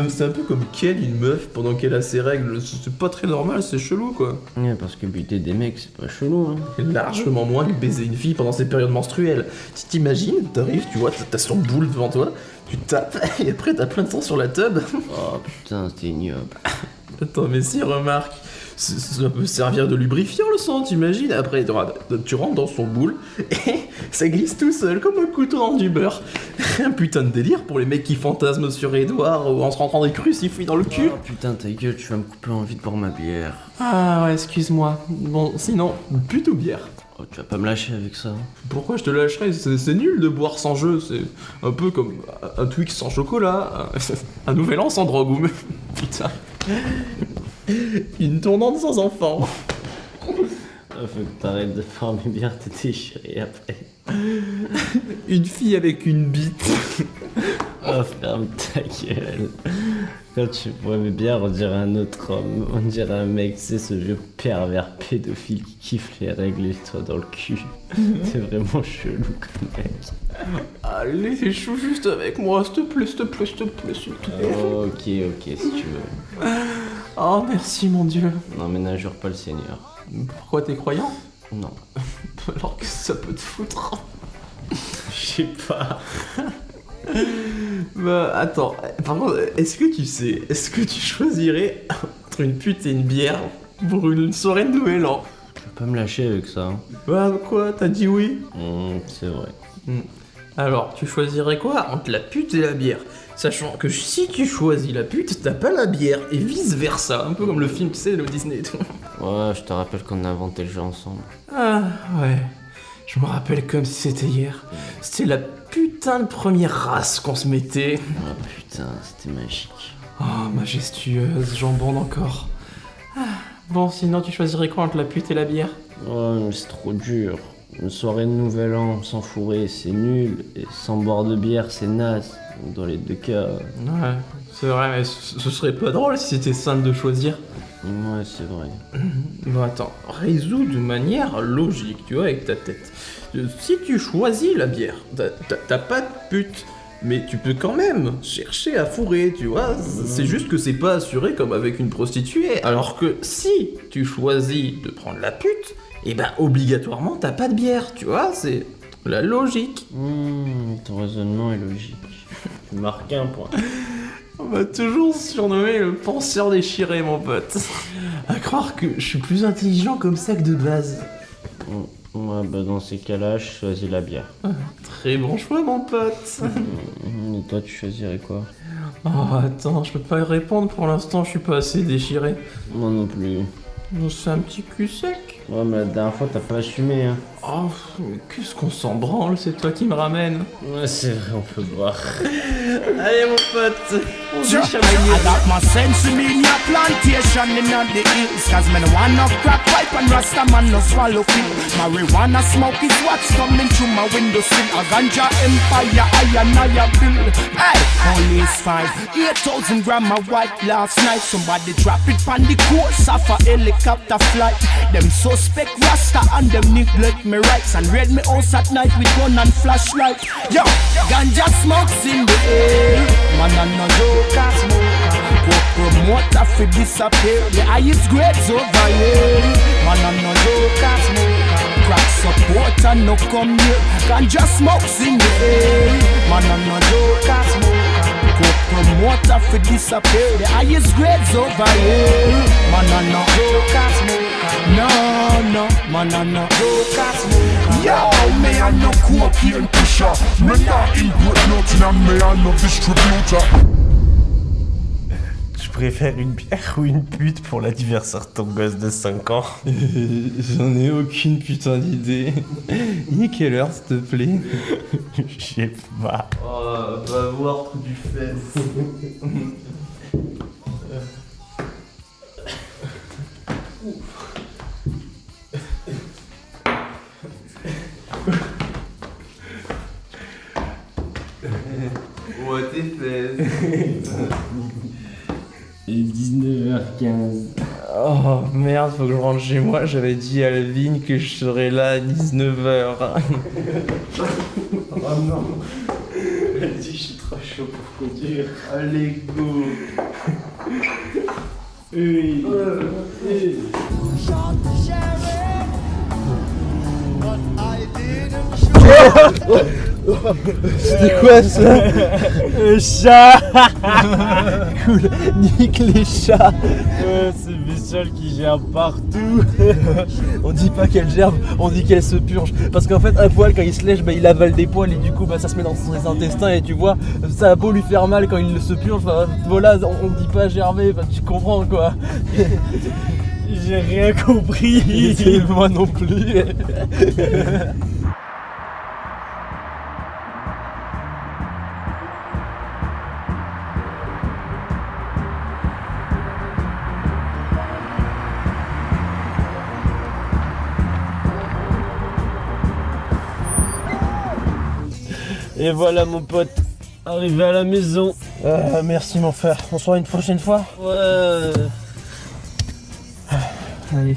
C'est un peu comme Ken, une meuf, pendant qu'elle a ses règles. C'est pas très normal, c'est chelou quoi. Ouais, parce que buter des mecs, c'est pas chelou, hein. Largement moins que baiser une fille pendant ses périodes menstruelles. Tu t'imagines, t'arrives, tu vois, t'as son boule devant toi, tu tapes, et après t'as plein de sang sur la tub. Oh putain, c'était ignoble. Attends, mais si, remarque, ça peut servir de lubrifiant le sang, t'imagines? Après, tu rentres dans son boule, et ça glisse tout seul, comme un couteau dans du beurre. Un putain de délire pour les mecs qui fantasment sur Edouard ou en se rentrant des crucifix dans le cul. Oh putain, ta gueule, tu vas me couper envie de boire ma bière. Ah ouais, excuse-moi. Bon, sinon, plutôt bière. Oh, tu vas pas me lâcher avec ça. Pourquoi je te lâcherais? C'est nul de boire sans jeu, c'est un peu comme un Twix sans chocolat, un nouvel an sans drogue, ou putain. Une tournante sans enfant. Faut que t'arrêtes de former bien tes déchirés après. Une fille avec une bite. Oh, ferme ta gueule. Quand tu pourrais bien, on dirait un autre homme. On dirait un mec, c'est ce vieux pervers pédophile qui kiffe les règles et toi dans le cul. T'es vraiment chelou comme mec. Allez, joue juste avec moi, s'il te plaît, s'il te plaît, s'il te plaît, s'il te plaît. Ok, si tu veux. Oh, merci mon Dieu. Non mais n'injure pas le Seigneur. Pourquoi t'es croyant? Non. Alors que ça peut te foutre. Je sais pas. Bah attends, par contre, est-ce que tu choisirais entre une pute et une bière pour une soirée de Nouvel An? Tu peux pas me lâcher avec ça. Hein. Bah quoi, t'as dit oui? C'est vrai. Alors, tu choisirais quoi entre la pute et la bière? Sachant que si tu choisis la pute, t'as pas la bière, et vice versa, un peu comme le film, tu sais, le Disney et tout. Ouais, je te rappelle qu'on a inventé le jeu ensemble. Ah, ouais. Je me rappelle comme si c'était hier. C'était la putain de première race qu'on se mettait. Oh putain, c'était magique. Oh, majestueuse, j'en bande encore. Bon, sinon tu choisirais quoi entre la pute et la bière? Oh, mais c'est trop dur. Une soirée de Nouvel An sans fourrer, c'est nul. Et sans boire de bière, c'est naze. Dans les deux cas... Ouais, c'est vrai, mais ce serait pas drôle si c'était simple de choisir. Ouais, c'est vrai. Bon, attends, résous de manière logique, tu vois, avec ta tête. Si tu choisis la bière, t'as pas de pute, mais tu peux quand même chercher à fourrer, tu vois. C'est juste que c'est pas assuré comme avec une prostituée. Alors que si tu choisis de prendre la pute, et ben obligatoirement t'as pas de bière, tu vois, c'est la logique. Ton raisonnement est logique. Tu marques un point. On m'a toujours surnommé le penseur déchiré, mon pote. À croire que je suis plus intelligent comme ça que de base. Ouais, bah dans ces cas-là, je choisis la bière. Très bon choix, mon pote. Et toi, tu choisirais quoi? Oh, attends, je peux pas y répondre pour l'instant, je suis pas assez déchiré. Moi non plus. C'est un petit cul sec. Ouais, mais la dernière fois, t'as pas assumé, hein. Oh, mais qu'est-ce qu'on s'en branle, c'est toi qui me ramène. Ouais, c'est vrai, on peut boire. Allez, mon pote, on se I got my sense in me a plantation in the hills. Cause me no want no crack pipe and rasta man no swallow pill. Marijuana smoke is what's coming through my window sill. A ganja empire, I and I build. Hey, police find 8,000 gram of white last night. Somebody drop it on the course of a helicopter flight. Them suspect rasta and them neglect me rights. And raid me house at night with gun and flashlight. Yo, ganja smokes in the air. Man and no joker smoker. Go promote fi disappear. The highest grades over here. Man and no joker smoker. Crack support and no come here. Ganja smokes in the air. Man and no joker smoker. Go promote fi disappear. The highest grades over here. Man and no joker smoker. No, man and no joker smoker. Yo, me and no cocaine pusher. Me not input nothing and me and no distributor. Je préfère une bière ou une pute pour l'anniversaire de ton gosse de 5 ans? J'en ai aucune putain d'idée. Il est quelle heure, s'il te plaît? Je sais pas. Oh, va voir, trou du fesse. Ouais, tes fesses. Il est 19h15. Oh merde, faut que je rentre chez moi. J'avais dit à Alvin que je serais là à 19h. Oh non. Elle dit, je suis trop chaud pour conduire. Allez, go. Oui. C'était quoi ça? Le chat. Cool, nique les chats. C'est bestiole qui gère partout. On dit pas qu'elle gerbe, on dit qu'elle se purge. Parce qu'en fait, un poil, quand il se lèche, bah, il avale des poils et du coup, bah, ça se met dans ses intestins. Et tu vois, ça a beau lui faire mal quand il se purge. Bah, voilà, on dit pas gerber, bah, tu comprends quoi. J'ai rien compris. Moi non plus. Et voilà mon pote, arrivé à la maison. Merci mon frère, on se voit une prochaine fois. Ouais. Allez.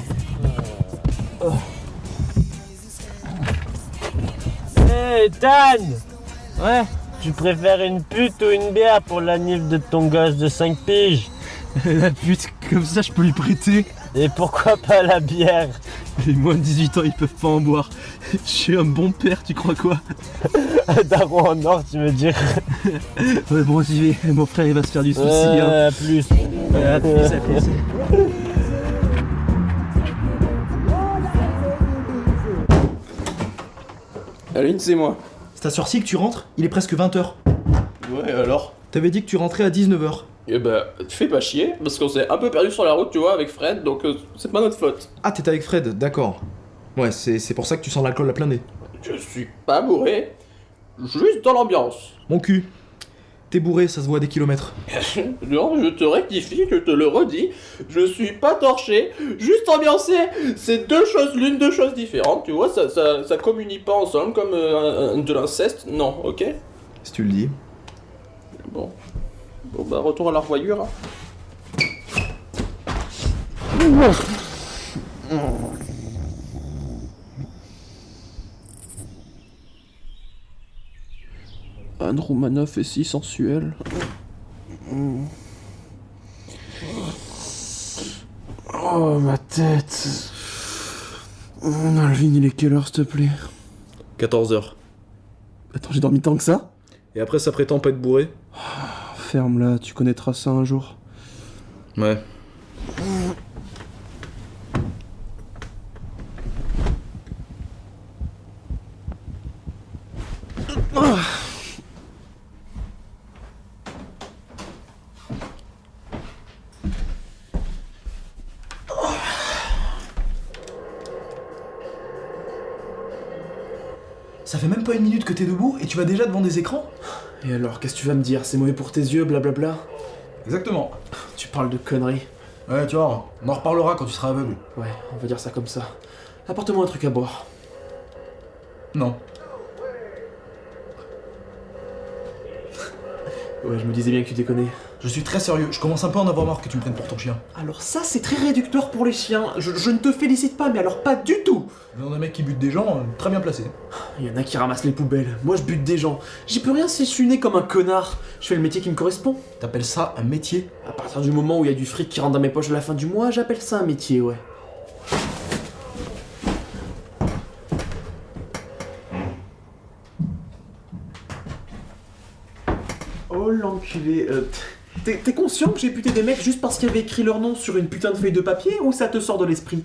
Hey Dan! Ouais? Tu préfères une pute ou une bière pour la nif de ton gosse de 5 piges? La pute, comme ça je peux lui prêter. Et pourquoi pas la bière? Les moins de 18 ans ils peuvent pas en boire. Je suis un bon père, tu crois quoi? Daron en or, tu veux dire? Ouais bon j'y vais, mon frère il va se faire du souci. À plus. Ouais, à plus, à plus. Aline, c'est moi. C'est à Sorcy que tu rentres? Il est presque 20h. Ouais, alors? T'avais dit que tu rentrais à 19h. Eh ben, tu fais pas chier, parce qu'on s'est un peu perdu sur la route, tu vois, avec Fred, donc c'est pas notre faute. Ah, t'étais avec Fred, d'accord. Ouais, c'est pour ça que tu sens l'alcool à plein nez. Je suis pas bourré, juste dans l'ambiance. Mon cul. T'es bourré, ça se voit à des kilomètres. Non, je te rectifie, je te le redis, je suis pas torché, juste ambiancé. C'est l'une de choses différentes, tu vois, ça communie pas ensemble comme de l'inceste, non, ok? Si tu le dis. Bon, bah retour à la revoyure. Anne Romanoff est si sensuelle. Oh, ma tête. Alvin, il est quelle heure, s'il te plaît? 14h. Attends, j'ai dormi tant que ça? Et après, ça prétend pas être bourré? Ferme-la, tu connaîtras ça un jour. Ouais. Ça fait même pas une minute que t'es debout et tu vas déjà devant des écrans? Et alors, qu'est-ce que tu vas me dire? C'est mauvais pour tes yeux, blablabla? Exactement. Tu parles de conneries. Ouais, tu vois, on en reparlera quand tu seras aveugle. Ouais, on va dire ça comme ça. Apporte-moi un truc à boire. Non. Ouais, je me disais bien que tu déconnais. Je suis très sérieux, je commence un peu à en avoir marre que tu me prennes pour ton chien. Alors ça, c'est très réducteur pour les chiens. Je ne te félicite pas, mais alors pas du tout. Venant d'un mec qui bute des gens, très bien placé. Il y en a qui ramassent les poubelles. Moi, je bute des gens. J'y peux rien si je suis né comme un connard. Je fais le métier qui me correspond. T'appelles ça un métier? À partir du moment où il y a du fric qui rentre dans mes poches à la fin du mois, j'appelle ça un métier, ouais. Oh l'enculé, t'es conscient que j'ai buté des mecs juste parce qu'il y avait écrit leur nom sur une putain de feuille de papier ou ça te sort de l'esprit?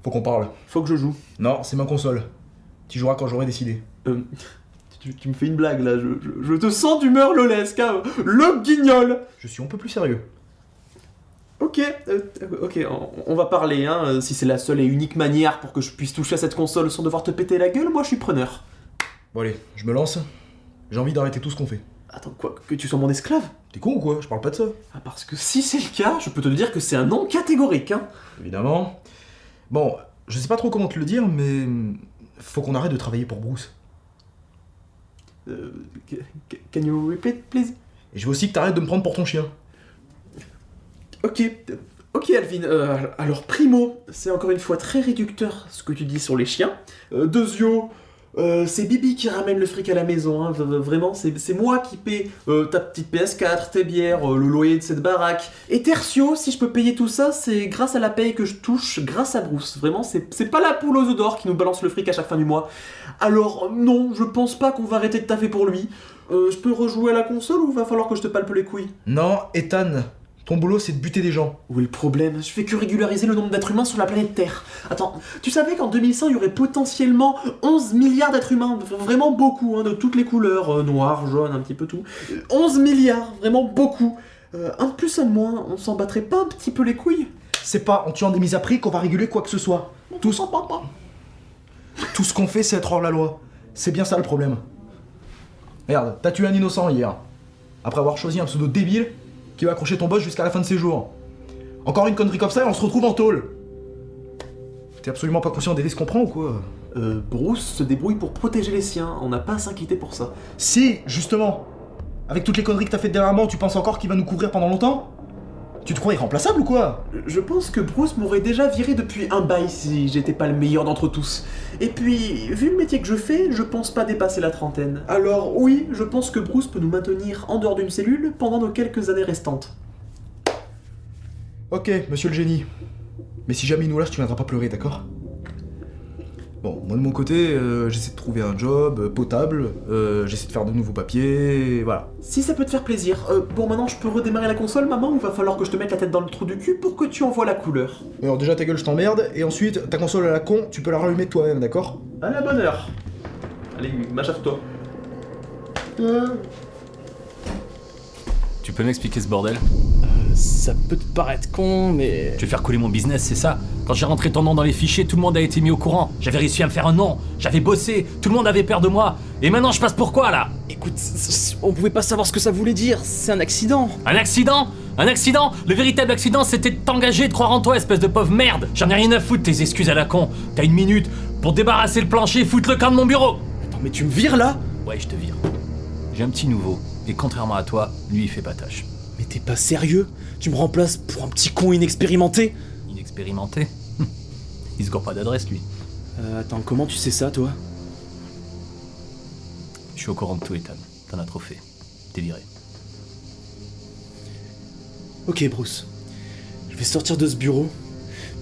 Faut qu'on parle. Faut que je joue. Non, c'est ma console. Tu joueras quand j'aurai décidé. Tu me fais une blague là, je te sens d'humeur lolesque, hein. Le guignol. Je suis un peu plus sérieux. Ok, on va parler, hein. Si c'est la seule et unique manière pour que je puisse toucher à cette console sans devoir te péter la gueule, moi je suis preneur. Bon allez, je me lance. J'ai envie d'arrêter tout ce qu'on fait. Attends, quoi? Que tu sois mon esclave? T'es con ou quoi? Je parle pas de ça. Ah, parce que si c'est le cas, je peux te dire que c'est un non catégorique, hein. Évidemment. Bon, je sais pas trop comment te le dire, mais faut qu'on arrête de travailler pour Bruce. Can you repeat, please? Et je veux aussi que t'arrêtes de me prendre pour ton chien. Ok, Alvin, alors primo, c'est encore une fois très réducteur ce que tu dis sur les chiens. Deuxio, c'est Bibi qui ramène le fric à la maison, hein. Vraiment, c'est moi qui paie ta petite PS4, tes bières, le loyer de cette baraque. Et tertio, si je peux payer tout ça, c'est grâce à la paye que je touche grâce à Bruce. Vraiment, c'est pas la poule aux œufs d'or qui nous balance le fric à chaque fin du mois. Alors non, je pense pas qu'on va arrêter de taffer pour lui. Je peux rejouer à la console ou va falloir que je te palpe les couilles? Non, Ethan, ton boulot c'est de buter des gens. Où est le problème? Je fais que régulariser le nombre d'êtres humains sur la planète Terre. Attends, tu savais qu'en 2100, il y aurait potentiellement 11 milliards d'êtres humains? Vraiment beaucoup, hein, de toutes les couleurs, noir, jaune, un petit peu tout. 11 milliards, vraiment beaucoup. Un de plus, un de moins, on s'en battrait pas un petit peu les couilles? C'est pas en tuant des mises à prix qu'on va réguler quoi que ce soit. Tout ce qu'on fait, c'est être hors la loi. C'est bien ça le problème. Regarde, t'as tué un innocent hier. Après avoir choisi un pseudo débile qui va accrocher ton boss jusqu'à la fin de ses jours. Encore une connerie comme ça et on se retrouve en tôle. T'es absolument pas conscient des risques qu'on prend ou quoi? Bruce se débrouille pour protéger les siens, on n'a pas à s'inquiéter pour ça. Si, justement. Avec toutes les conneries que t'as faites dernièrement, tu penses encore qu'il va nous couvrir pendant longtemps? Tu te crois irremplaçable ou quoi? Je pense que Bruce m'aurait déjà viré depuis un bail si j'étais pas le meilleur d'entre tous. Et puis, vu le métier que je fais, je pense pas dépasser la trentaine. Alors oui, je pense que Bruce peut nous maintenir en dehors d'une cellule pendant nos quelques années restantes. Ok, monsieur le génie. Mais si jamais il nous lâche, tu viendras pas pleurer, d'accord? Bon, moi de mon côté, j'essaie de trouver un job potable, j'essaie de faire de nouveaux papiers, voilà. Si ça peut te faire plaisir, bon maintenant je peux redémarrer la console maman ou va falloir que je te mette la tête dans le trou du cul pour que tu envoies la couleur? Alors déjà ta gueule je t'emmerde, et ensuite ta console à la con, tu peux la rallumer toi-même, d'accord? À la bonne heure. Allez, m'achève-toi. Tu peux m'expliquer ce bordel? Ça peut te paraître con, mais... Tu veux faire couler mon business, c'est ça? Quand j'ai rentré ton nom dans les fichiers, tout le monde a été mis au courant. J'avais réussi à me faire un nom, j'avais bossé, tout le monde avait peur de moi. Et maintenant je passe pour quoi là? Écoute, on pouvait pas savoir ce que ça voulait dire, c'est un accident. Un accident? Un accident? Le véritable accident c'était de t'engager, de croire en toi, espèce de pauvre merde. J'en ai rien à foutre tes excuses à la con. T'as 1 minute pour débarrasser le plancher et foutre le camp de mon bureau. Attends, mais tu me vires là? Ouais, je te vire. J'ai un petit nouveau, et contrairement à toi, lui il fait pas tâche. Mais t'es pas sérieux? Tu me remplaces pour un petit con inexpérimenté? Inexpérimenté? Il se gourre pas d'adresse lui. Attends, comment tu sais ça, toi? Je suis au courant de tout, Ethan. T'en as trop fait. T'es viré. Ok, Bruce. Je vais sortir de ce bureau,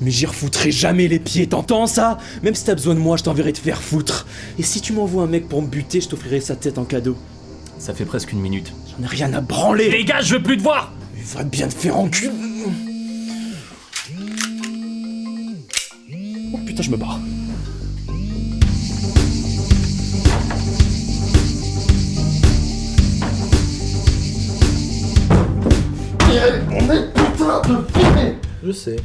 mais j'y refoutrai jamais les pieds, t'entends ça? Même si t'as besoin de moi, je t'enverrai te faire foutre. Et si tu m'envoies un mec pour me buter, je t'offrirai sa tête en cadeau. Ça fait presque 1 minute. J'en ai rien à branler! Les gars, je veux plus te voir! Il va bien te faire enculer! Oh putain, je me barre. Je sais.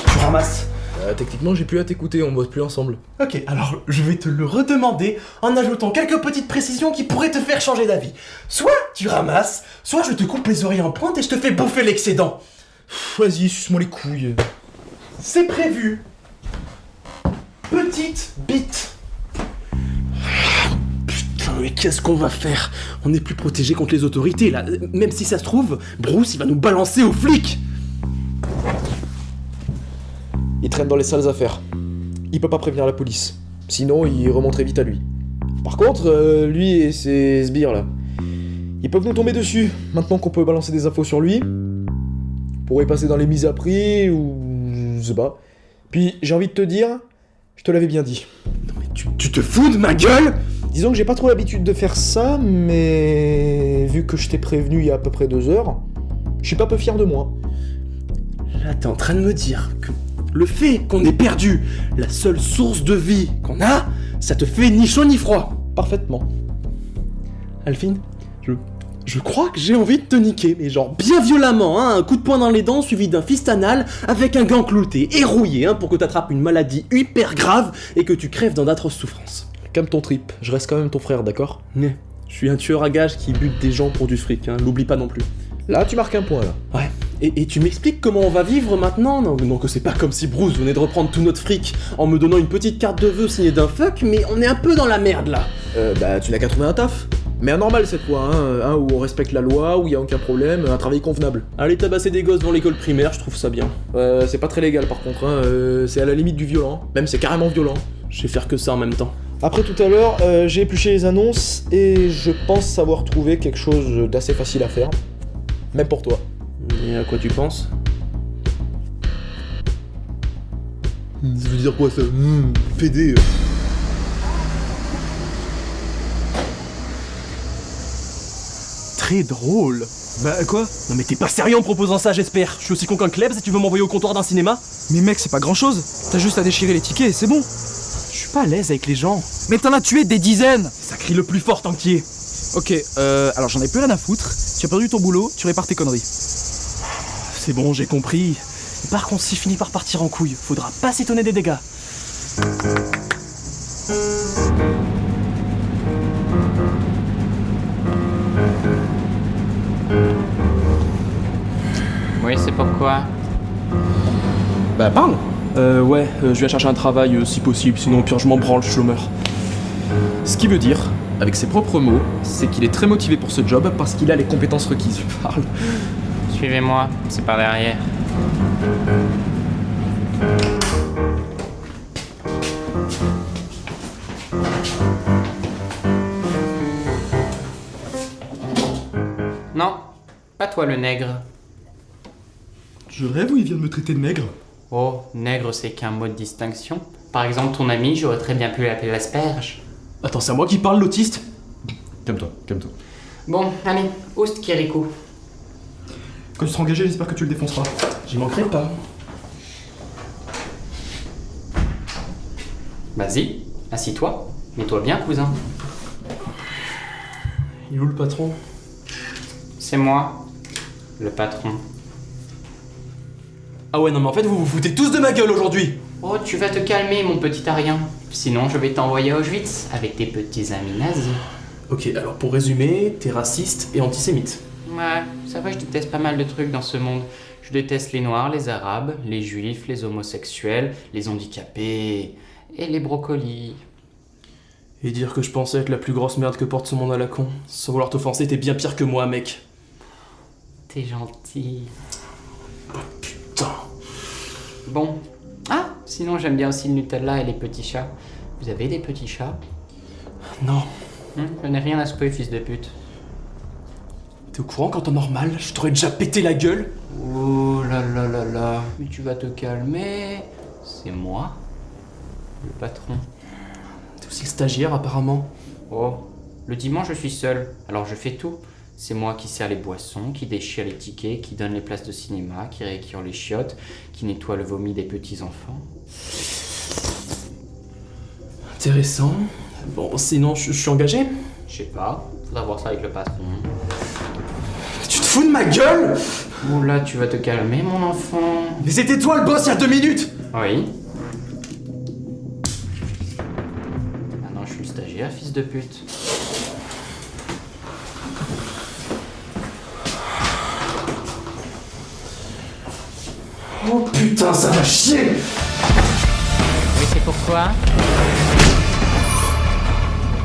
Tu ramasses. Techniquement, j'ai plus à t'écouter, on bosse plus ensemble. Ok, alors je vais te le redemander en ajoutant quelques petites précisions qui pourraient te faire changer d'avis. Soit tu ramasses, soit je te coupe les oreilles en pointe et je te fais bouffer l'excédent. Vas-y, suce-moi les couilles. C'est prévu. Petite bite. Putain, mais qu'est-ce qu'on va faire? On n'est plus protégé contre les autorités, là. Même si ça se trouve, Bruce, il va nous balancer aux flics! Il traîne dans les sales affaires. Il peut pas prévenir la police. Sinon, il remonterait vite à lui. Par contre, lui et ses sbires là, ils peuvent nous tomber dessus. Maintenant qu'on peut balancer des infos sur lui, on pourrait passer dans les mises à prix ou je sais pas. Puis j'ai envie de te dire, je te l'avais bien dit. Non mais tu te fous de ma gueule? Disons que j'ai pas trop l'habitude de faire ça, mais vu que je t'ai prévenu il y a à peu près 2 heures, je suis pas peu fier de moi. Là, t'es en train de me dire que le fait qu'on ait perdu la seule source de vie qu'on a, ça te fait ni chaud ni froid. Parfaitement. Alphine, je crois que j'ai envie de te niquer, mais genre bien violemment, hein, un coup de poing dans les dents suivi d'un fist anal avec un gant clouté et rouillé, hein, pour que t'attrapes une maladie hyper grave et que tu crèves dans d'atroces souffrances. Calme ton trip, je reste quand même ton frère, d'accord? Mais je suis un tueur à gages qui bute des gens pour du fric, hein, l'oublie pas non plus. Là, tu marques un point, là. Ouais, et tu m'expliques comment on va vivre maintenant? Non, que c'est pas comme si Bruce venait de reprendre tout notre fric en me donnant une petite carte de vœux signée d'un fuck, mais on est un peu dans la merde là. Bah, tu n'as qu'à trouver un taf. Mais un normal cette fois, hein, où on respecte la loi, où il y a aucun problème, un travail convenable. Aller tabasser des gosses devant l'école primaire, je trouve ça bien. C'est pas très légal par contre, hein, c'est à la limite du violent, même c'est carrément violent. Je vais faire que ça en même temps. Après tout à l'heure, j'ai épluché les annonces et je pense savoir trouver quelque chose d'assez facile à faire. Même pour toi. Et à quoi tu penses? Ça veut dire quoi ça? PD. Très drôle. Bah quoi? Non mais t'es pas sérieux en proposant ça, j'espère. Je suis aussi con qu'un Klebs et tu veux m'envoyer au comptoir d'un cinéma? Mais mec, c'est pas grand chose. T'as juste à déchirer les tickets et c'est bon. Je suis pas à l'aise avec les gens. Mais t'en as tué des dizaines. Ça crie le plus fort tant qu'il y est. Ok, alors j'en ai plus rien à foutre. Tu as perdu ton boulot, tu répares tes conneries. C'est bon, j'ai compris. Par contre, si je finis par partir en couille, faudra pas s'étonner des dégâts. Oui, c'est pourquoi? Bah parle. Ouais, je viens chercher un travail si possible, sinon au pire je m'en branle, je suis chômeur. Ce qui veut dire, avec ses propres mots, c'est qu'il est très motivé pour ce job parce qu'il a les compétences requises. Parle. Suivez-moi, c'est par derrière. Non, pas toi le nègre. Je rêve ou il vient de me traiter de nègre? Oh, nègre c'est qu'un mot de distinction. Par exemple, ton ami, j'aurais très bien pu l'appeler l'asperge. Attends, c'est à moi qui parle, l'autiste? Calme-toi, calme-toi. Bon, allez, oust Kirikou. Quand tu seras engagé, j'espère que tu le défonceras. J'y manquerai pas. Vas-y, assis-toi. Mets-toi bien, cousin. Il est où le patron? C'est moi, le patron. Ah ouais, non mais en fait, vous vous foutez tous de ma gueule aujourd'hui! Oh, tu vas te calmer, mon petit arien. Sinon, je vais t'envoyer à Auschwitz avec tes petits amis nazis. Ok, alors pour résumer, t'es raciste et antisémite. Ouais, ça va, je déteste pas mal de trucs dans ce monde. Je déteste les noirs, les arabes, les juifs, les homosexuels, les handicapés et les brocolis. Et dire que je pensais être la plus grosse merde que porte ce monde à la con. Sans vouloir t'offenser, t'es bien pire que moi, mec. T'es gentil. Putain. Bon. Ah, sinon j'aime bien aussi le Nutella et les petits chats. Vous avez des petits chats? Non. Je n'ai rien à secouer, fils de pute. T'es au courant qu'en temps normal, je t'aurais déjà pété la gueule? Oh là là là là. Mais tu vas te calmer. C'est moi, le patron. T'es aussi stagiaire apparemment. Oh, le dimanche je suis seul, alors je fais tout. C'est moi qui sers les boissons, qui déchire les tickets, qui donne les places de cinéma, qui récure les chiottes, qui nettoie le vomi des petits-enfants. Intéressant. Bon, sinon, je suis engagé? Je sais pas, faudra voir ça avec le patron. Tu te fous de ma gueule? Oh là, tu vas te calmer, mon enfant. Mais c'était toi le boss il y a 2 minutes! Oui. Maintenant, je suis le stagiaire, fils de pute. Oh putain, ça va chier! Oui, c'est pourquoi?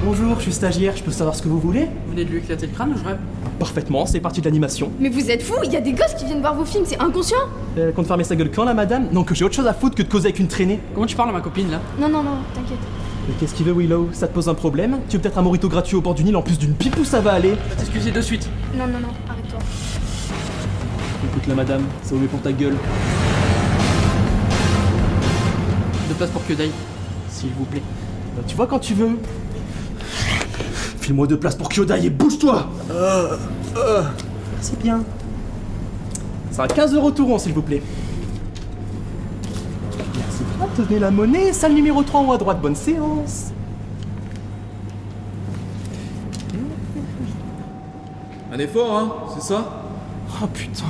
Bonjour, je suis stagiaire, je peux savoir ce que vous voulez? Vous venez de lui éclater le crâne, je rêve. Parfaitement, c'est parti de l'animation. Mais vous êtes fous, il y a des gosses qui viennent voir vos films, c'est inconscient. Elle compte fermer sa gueule quand, la madame? Non, que j'ai autre chose à foutre que de causer avec une traînée. Comment tu parles à ma copine là? Non, non, non, t'inquiète. Mais qu'est-ce qu'il veut, Willow? Ça te pose un problème? Tu veux peut-être un mojito gratuit au bord du Nil en plus d'une pipe ou ça va aller? Va t'excuser de suite. Non, non, non, arrête-toi. Écoute la madame, ça vous met pour ta gueule. 2 places pour que d'aille, s'il vous plaît. Bah, tu vois quand tu veux. File-moi 2 places pour Kyodai et bouge-toi! C'est bien. Ça sera 15 € tout rond, s'il vous plaît. Merci. Ah, tenez la monnaie, salle numéro 3 en haut à droite, bonne séance. Un effort, hein, c'est ça? Oh putain.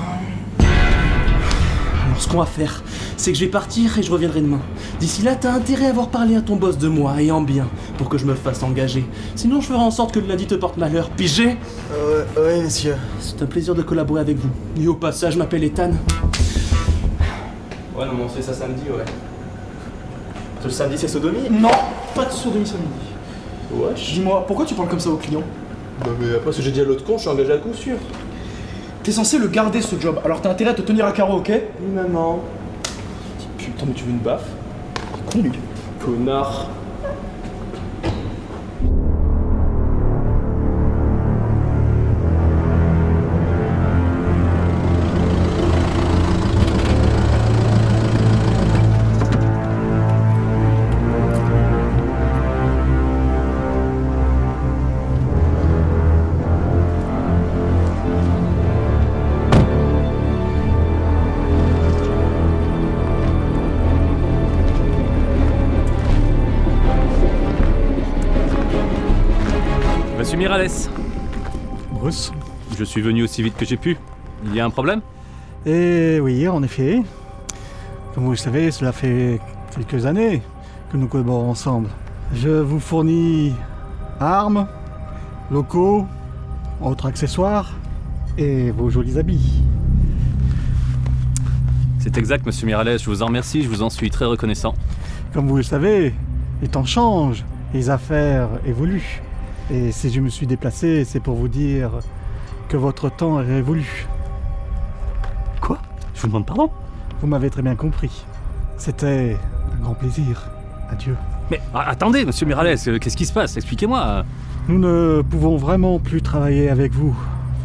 Alors ce qu'on va faire, c'est que je vais partir et je reviendrai demain. D'ici là, t'as intérêt à avoir parlé à ton boss de moi et en bien, pour que je me fasse engager. Sinon, je ferai en sorte que le lundi te porte malheur. Pigé? Ouais, monsieur. C'est un plaisir de collaborer avec vous. Et au passage, je m'appelle Ethan. Ouais, non, mais on fait ça samedi, ouais. Le samedi, c'est sodomie? Non, pas de sodomie samedi. Wesh. Dis-moi, pourquoi tu parles comme ça aux clients? Bah, mais après ce que j'ai dit à l'autre con, je suis engagé à coup sûr. T'es censé le garder ce job, alors t'as intérêt à te tenir à carreau, ok? Oui, maman. Putain, mais tu veux une baffe? Con, lui. Connard. Monsieur Mirales, Bruce? je suis venu aussi vite que j'ai pu. Il y a un problème? Eh oui, en effet. Comme vous le savez, cela fait quelques années que nous collaborons ensemble. Je vous fournis armes, locaux, autres accessoires et vos jolis habits. C'est exact, monsieur Miralles, je vous en remercie, je vous en suis très reconnaissant. Comme vous le savez, les temps changent, les affaires évoluent. Et si je me suis déplacé, c'est pour vous dire que votre temps est révolu. Quoi? Je vous demande pardon? Vous m'avez très bien compris. C'était un grand plaisir. Adieu. Mais attendez, monsieur Miralles, qu'est-ce qui se passe? Expliquez-moi. Nous ne pouvons vraiment plus travailler avec vous,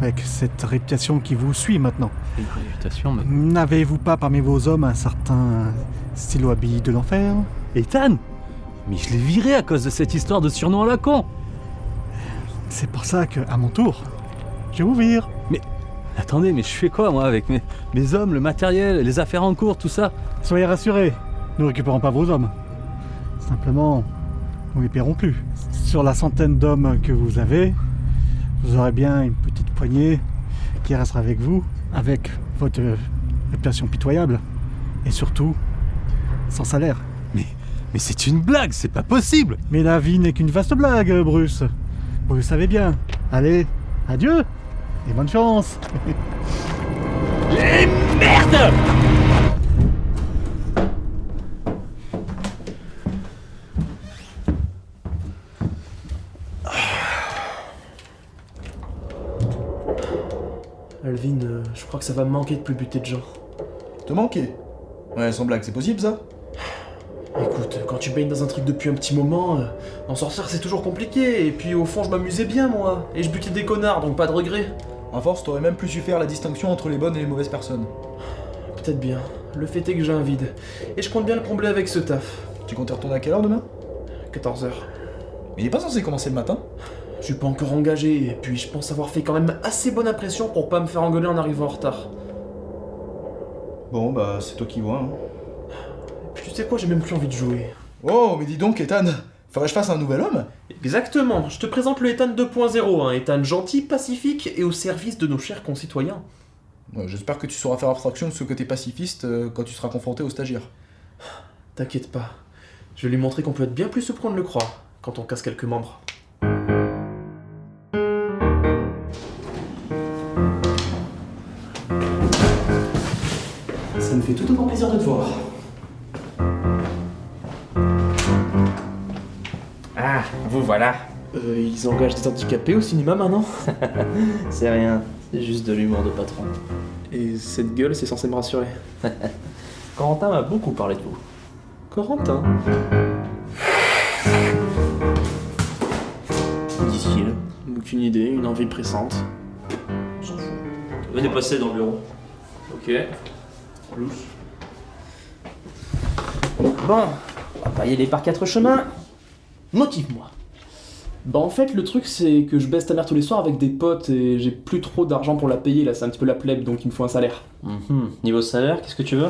avec cette réputation qui vous suit maintenant. Une réputation, mais... N'avez-vous pas parmi vos hommes un certain stylo habillé de l'enfer? Ethan? Mais je l'ai viré à cause de cette histoire de surnom à la con. C'est pour ça que, à mon tour, je vous vire. Mais attendez, mais je fais quoi moi avec mes hommes, le matériel, les affaires en cours, tout ça? Soyez rassurés, nous récupérons pas vos hommes. Simplement, nous les paierons plus. Sur la centaine d'hommes que vous avez, vous aurez bien une petite poignée qui restera avec vous, avec votre réputation pitoyable, et surtout, sans salaire. Mais c'est une blague, c'est pas possible! Mais la vie n'est qu'une vaste blague, Bruce. Vous le savez bien. Allez, adieu et bonne chance. Et merde! Alvin, je crois que ça va me manquer de plus buter de gens. Te manquer? Ouais, sans blague, c'est possible ça? Écoute, quand tu baignes dans un truc depuis un petit moment, en sortir c'est toujours compliqué, et puis au fond je m'amusais bien moi, et je butais des connards, donc pas de regret. À force, t'aurais même plus su faire la distinction entre les bonnes et les mauvaises personnes. Peut-être bien, le fait est que j'ai un vide, et je compte bien le combler avec ce taf. Tu comptes y retourner à quelle heure demain? 14h. Mais il est pas censé commencer le matin? Je suis pas encore engagé, et puis je pense avoir fait quand même assez bonne impression pour pas me faire engueuler en arrivant en retard. Bon, bah c'est toi qui vois, hein. Puis tu sais quoi, j'ai même plus envie de jouer. Oh, mais dis donc, Ethan, faudrait que je fasse un nouvel homme? Exactement, je te présente le Ethan 2.0, un Ethan gentil, pacifique et au service de nos chers concitoyens. Ouais, j'espère que tu sauras faire abstraction de ce côté pacifiste quand tu seras confronté aux stagiaires. T'inquiète pas, je vais lui montrer qu'on peut être bien plus souple qu'on ne le croit, quand on casse quelques membres. Ça me fait tout autant plaisir de te voir. Ah, vous voilà. Ils engagent des handicapés au cinéma maintenant? C'est rien, c'est juste de l'humour de patron. Et cette gueule, c'est censé me rassurer. Corentin m'a beaucoup parlé de vous. Corentin? Dit-il. Aucune idée, une envie pressante. On s'en fout. Venez passer dans le bureau. Ok. Louche. Bon, on va pas y aller par quatre chemins. Motive-moi. Bah en fait le truc c'est que je baisse ta mère tous les soirs avec des potes et j'ai plus trop d'argent pour la payer là, c'est un petit peu la plèbe donc il me faut un salaire. Niveau salaire, qu'est-ce que tu veux?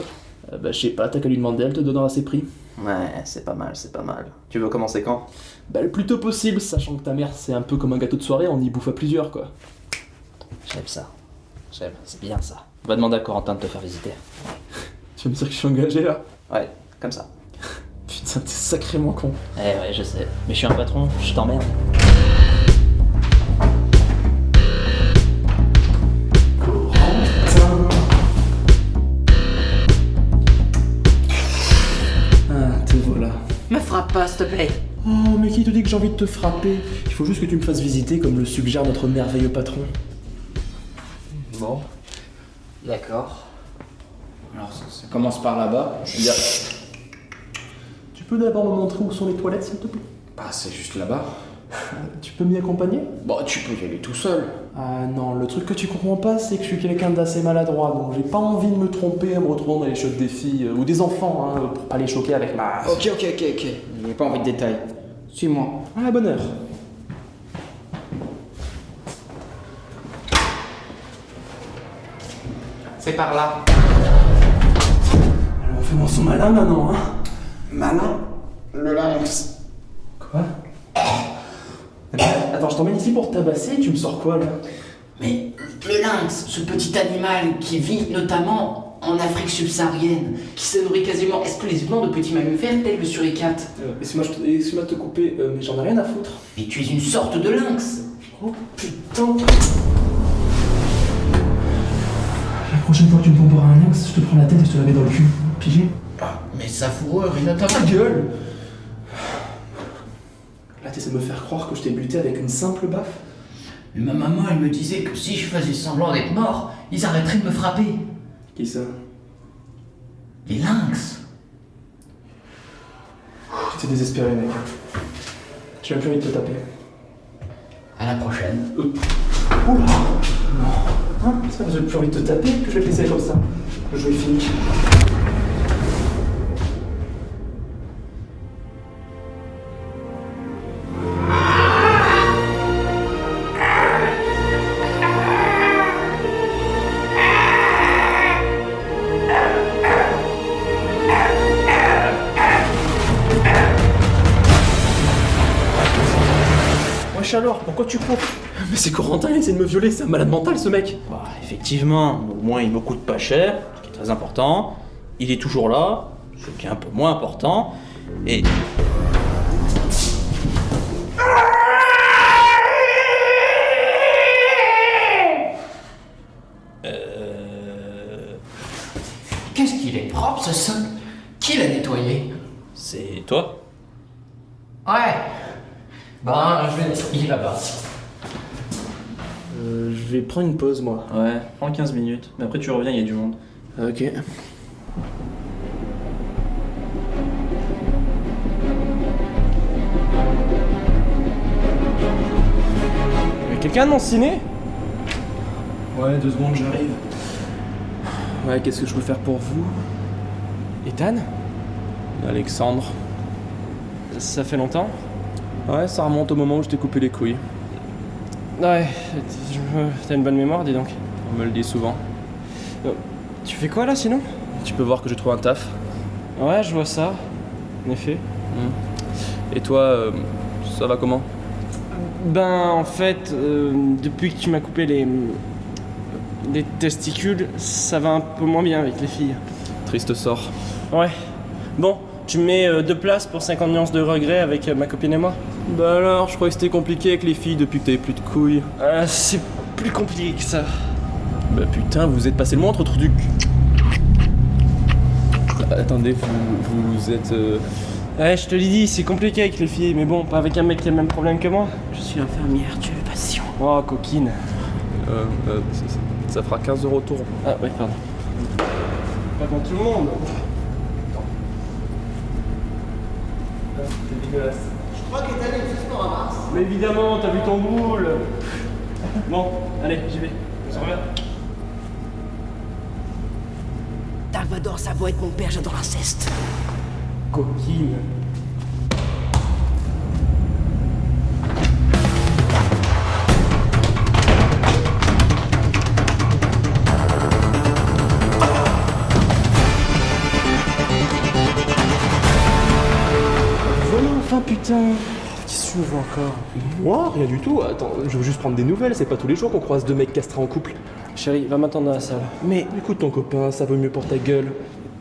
Bah je sais pas, t'as qu'à lui demander, elle te donnera ses prix. Ouais, c'est pas mal, c'est pas mal. Tu veux commencer quand? Bah le plus tôt possible, sachant que ta mère c'est un peu comme un gâteau de soirée, on y bouffe à plusieurs quoi. J'aime ça. J'aime, c'est bien ça. On va demander à Corentin de te faire visiter. Tu vas me dire que je suis engagé là? Ouais, comme ça. Putain, t'es sacrément con. Eh ouais, je sais. Mais je suis un patron, je t'emmerde. Ah, te voilà. Me frappe pas, s'il te plaît. Oh, mais qui te dit que j'ai envie de te frapper? Il faut juste que tu me fasses visiter comme le suggère notre merveilleux patron. Bon. D'accord. Alors, ça commence par là-bas. Je veux dire... Tu peux d'abord me montrer où sont les toilettes, s'il te plaît? Bah, c'est juste là-bas. Tu peux m'y accompagner? Bon, tu peux y aller tout seul. Ah non, le truc que tu comprends pas, c'est que je suis quelqu'un d'assez maladroit, donc j'ai pas envie de me tromper en me retrouvant dans les chiottes des filles, ou des enfants, hein, pour pas les choquer avec ma... Ok. J'ai pas envie de détails. Suis-moi. À la bonne heure. C'est par là. Alors fais-moi son malin maintenant, hein. Malin? Le lynx. Quoi? Attends, je t'emmène ici pour te tabasser, tu me sors quoi là? Mais le lynx, ce petit animal qui vit notamment en Afrique subsaharienne, qui se nourrit quasiment exclusivement de petits mammifères tels que suricates. Excuse-moi de te couper, mais j'en ai rien à foutre. Mais tu es une sorte de lynx. Oh putain. prochaine fois que tu me compares à un lynx, je te prends la tête et je te la mets dans le cul. Pigé? Ah, mais sa fourrure, il a ta Ta gueule! Là, t'essaies de me faire croire que je t'ai buté avec une simple baffe? Mais ma maman, elle me disait que si je faisais semblant d'être mort, ils arrêteraient de me frapper. Qui ça? Les lynx. J'étais désespéré, mec. J'ai même plus envie de te taper. À la prochaine. Oula! Non. Hein? C'est pas parce que j'ai plus envie de te taper que je vais te laisser comme ça. Le jeu est fini. Wesh alors, pourquoi tu cours? Mais c'est Corentin, il essaie de me violer, c'est un malade mental ce mec. Bah, effectivement, au moins il me coûte pas cher, ce qui est très important. Il est toujours là, ce qui est un peu moins important. Et. Qu'est-ce qu'il est propre ce sol? Qui l'a nettoyé? C'est toi? Ouais. Ben, je vais le trier là-bas. Je vais prendre une pause moi. Ouais, prends 15 minutes, mais après tu reviens, il y a du monde. Ok. Y'a quelqu'un dans le ciné? Ouais, 2 secondes, j'arrive. Ouais, qu'est-ce que je peux faire pour vous? Ethan? Alexandre. Ça fait longtemps? Ouais, ça remonte au moment où je t'ai coupé les couilles. Ouais, t'as une bonne mémoire, dis donc. On me le dit souvent. Tu fais quoi là sinon? Tu peux voir que j'ai trouvé un taf. Ouais, je vois ça. En effet. Et toi, ça va comment? Ben, en fait, depuis que tu m'as coupé les testicules, ça va un peu moins bien avec les filles. Triste sort. Ouais. Bon, tu me mets 2 places pour 50 nuances de regret avec ma copine et moi? Bah alors, je croyais que c'était compliqué avec les filles depuis que t'avais plus de couilles. C'est plus compliqué que ça. Bah putain, vous êtes passé le moindre trou du cul. Attendez, vous êtes... Ouais, je te l'ai dit, c'est compliqué avec les filles, mais bon, pas avec un mec qui a le même problème que moi. Je suis infirmière, tu es patient. Oh, coquine. Ça fera 15 € tour. Ah ouais, pardon. Pas dans tout le monde. C'est dégueulasse. Je crois qu'Ethan est juste en ramasse. Mais évidemment, t'as vu ton boule. Bon, allez, j'y vais. On se revient. Darvador, ça va être mon père, j'adore l'inceste. Coquine. Voilà enfin, putain. Qu'est-ce que tu me veux encore? Moi? Rien du tout. Attends, je veux juste prendre des nouvelles. C'est pas tous les jours qu'on croise 2 mecs castrés en couple. Chérie, va m'attendre dans la salle. Mais écoute ton copain, ça vaut mieux pour ta gueule.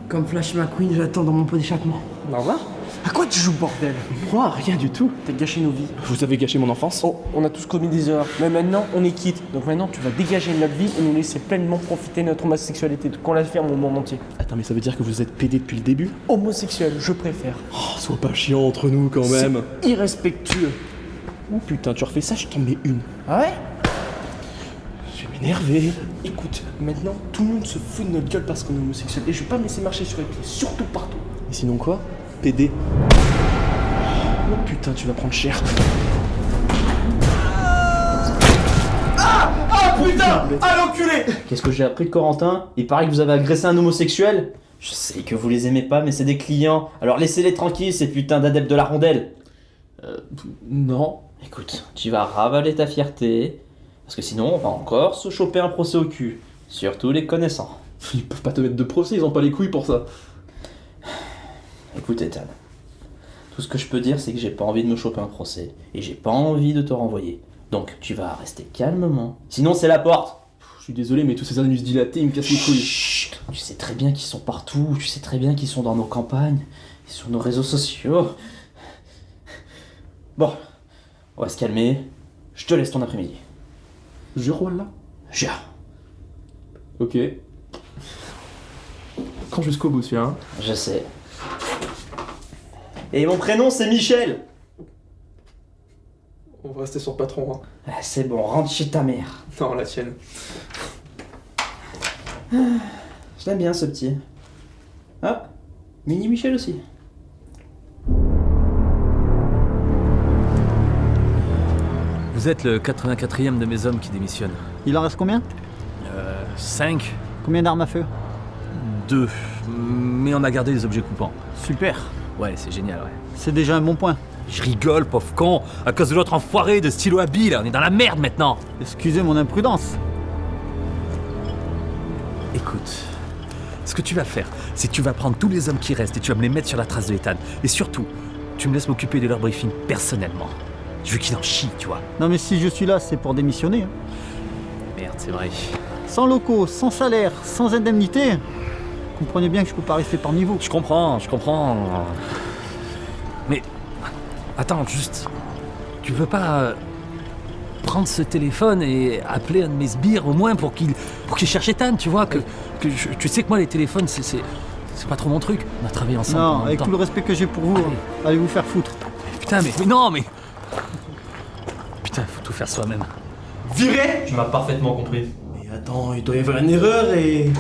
Comme Flash McQueen, j'attends dans mon pot d'échappement. Au revoir. À quoi tu joues, bordel? Moi, rien du tout. T'as gâché nos vies. Vous avez gâché mon enfance? Oh, on a tous commis des erreurs. Mais maintenant, on est quitte. Donc maintenant, tu vas dégager notre vie et nous laisser pleinement profiter de notre homosexualité. Qu'on l'affirme au monde entier. Attends, mais ça veut dire que vous êtes pédé depuis le début? Homosexuel, je préfère. Oh, sois pas chiant entre nous quand même. C'est irrespectueux. Oh putain, tu refais ça, je t'en mets une. Ah ouais? Je vais m'énerver. Écoute, maintenant, tout le monde se fout de notre gueule parce qu'on est homosexuel. Et je vais pas me laisser marcher sur les pieds, surtout partout. Et sinon quoi? PD. Oh putain, tu vas prendre cher. Ah putain! Ah l'enculé! Qu'est-ce que j'ai appris de Corentin? Il paraît que vous avez agressé un homosexuel? Je sais que vous les aimez pas, mais c'est des clients. Alors laissez-les tranquilles, ces putains d'adeptes de la rondelle. Non. Écoute, tu vas ravaler ta fierté, parce que sinon on va encore se choper un procès au cul. Surtout les connaissants. Ils peuvent pas te mettre de procès, ils ont pas les couilles pour ça. Écoute Ethan, tout ce que je peux dire c'est que j'ai pas envie de me choper un procès, et j'ai pas envie de te renvoyer. Donc tu vas rester calmement, sinon c'est la porte. Je suis désolé mais tous ces anus dilatés ils me cassent les couilles. Chut, tu sais très bien qu'ils sont partout, tu sais très bien qu'ils sont dans nos campagnes, et sur nos réseaux sociaux. Bon, on va se calmer, je te laisse ton après-midi. Jure Wallah? Jure. Ok. prend jusqu'au bout celui-là. Hein. Je sais. Et mon prénom c'est Michel. On va rester sur le patron. Hein. Ah, c'est bon, rentre chez ta mère. Non, la tienne. Je l'aime bien ce petit. Ah, mini Michel aussi. Vous êtes le 84e de mes hommes qui démissionnent. Il en reste combien 5. Combien d'armes à feu 2. Mais on a gardé les objets coupants. Super. Ouais, c'est génial, ouais. C'est déjà un bon point. Je rigole, pauvre con. À cause de l'autre enfoiré de stylo à billes, là. On est dans la merde maintenant. Excusez mon imprudence. Écoute, ce que tu vas faire, c'est que tu vas prendre tous les hommes qui restent et tu vas me les mettre sur la trace de Ethan. Et surtout, tu me laisses m'occuper de leur briefing personnellement. Je veux qu'il en chie, tu vois. Non mais si je suis là, c'est pour démissionner. Hein. Merde, c'est vrai. Sans locaux, sans salaire, sans indemnité, comprenez bien que je peux pas rester parmi vous. Je comprends. Mais, attends, juste, tu veux pas prendre ce téléphone et appeler un de mes sbires au moins pour qu'il cherche Ethan, tu vois, tu sais que moi les téléphones c'est pas trop mon truc. On a travaillé ensemble. Non, pendant avec longtemps. tout le respect que j'ai pour vous, allez vous faire foutre. Putain, mais non, mais putain, faut tout faire soi-même. Viré? Tu m'as parfaitement compris. Mais attends, il doit y avoir une erreur et...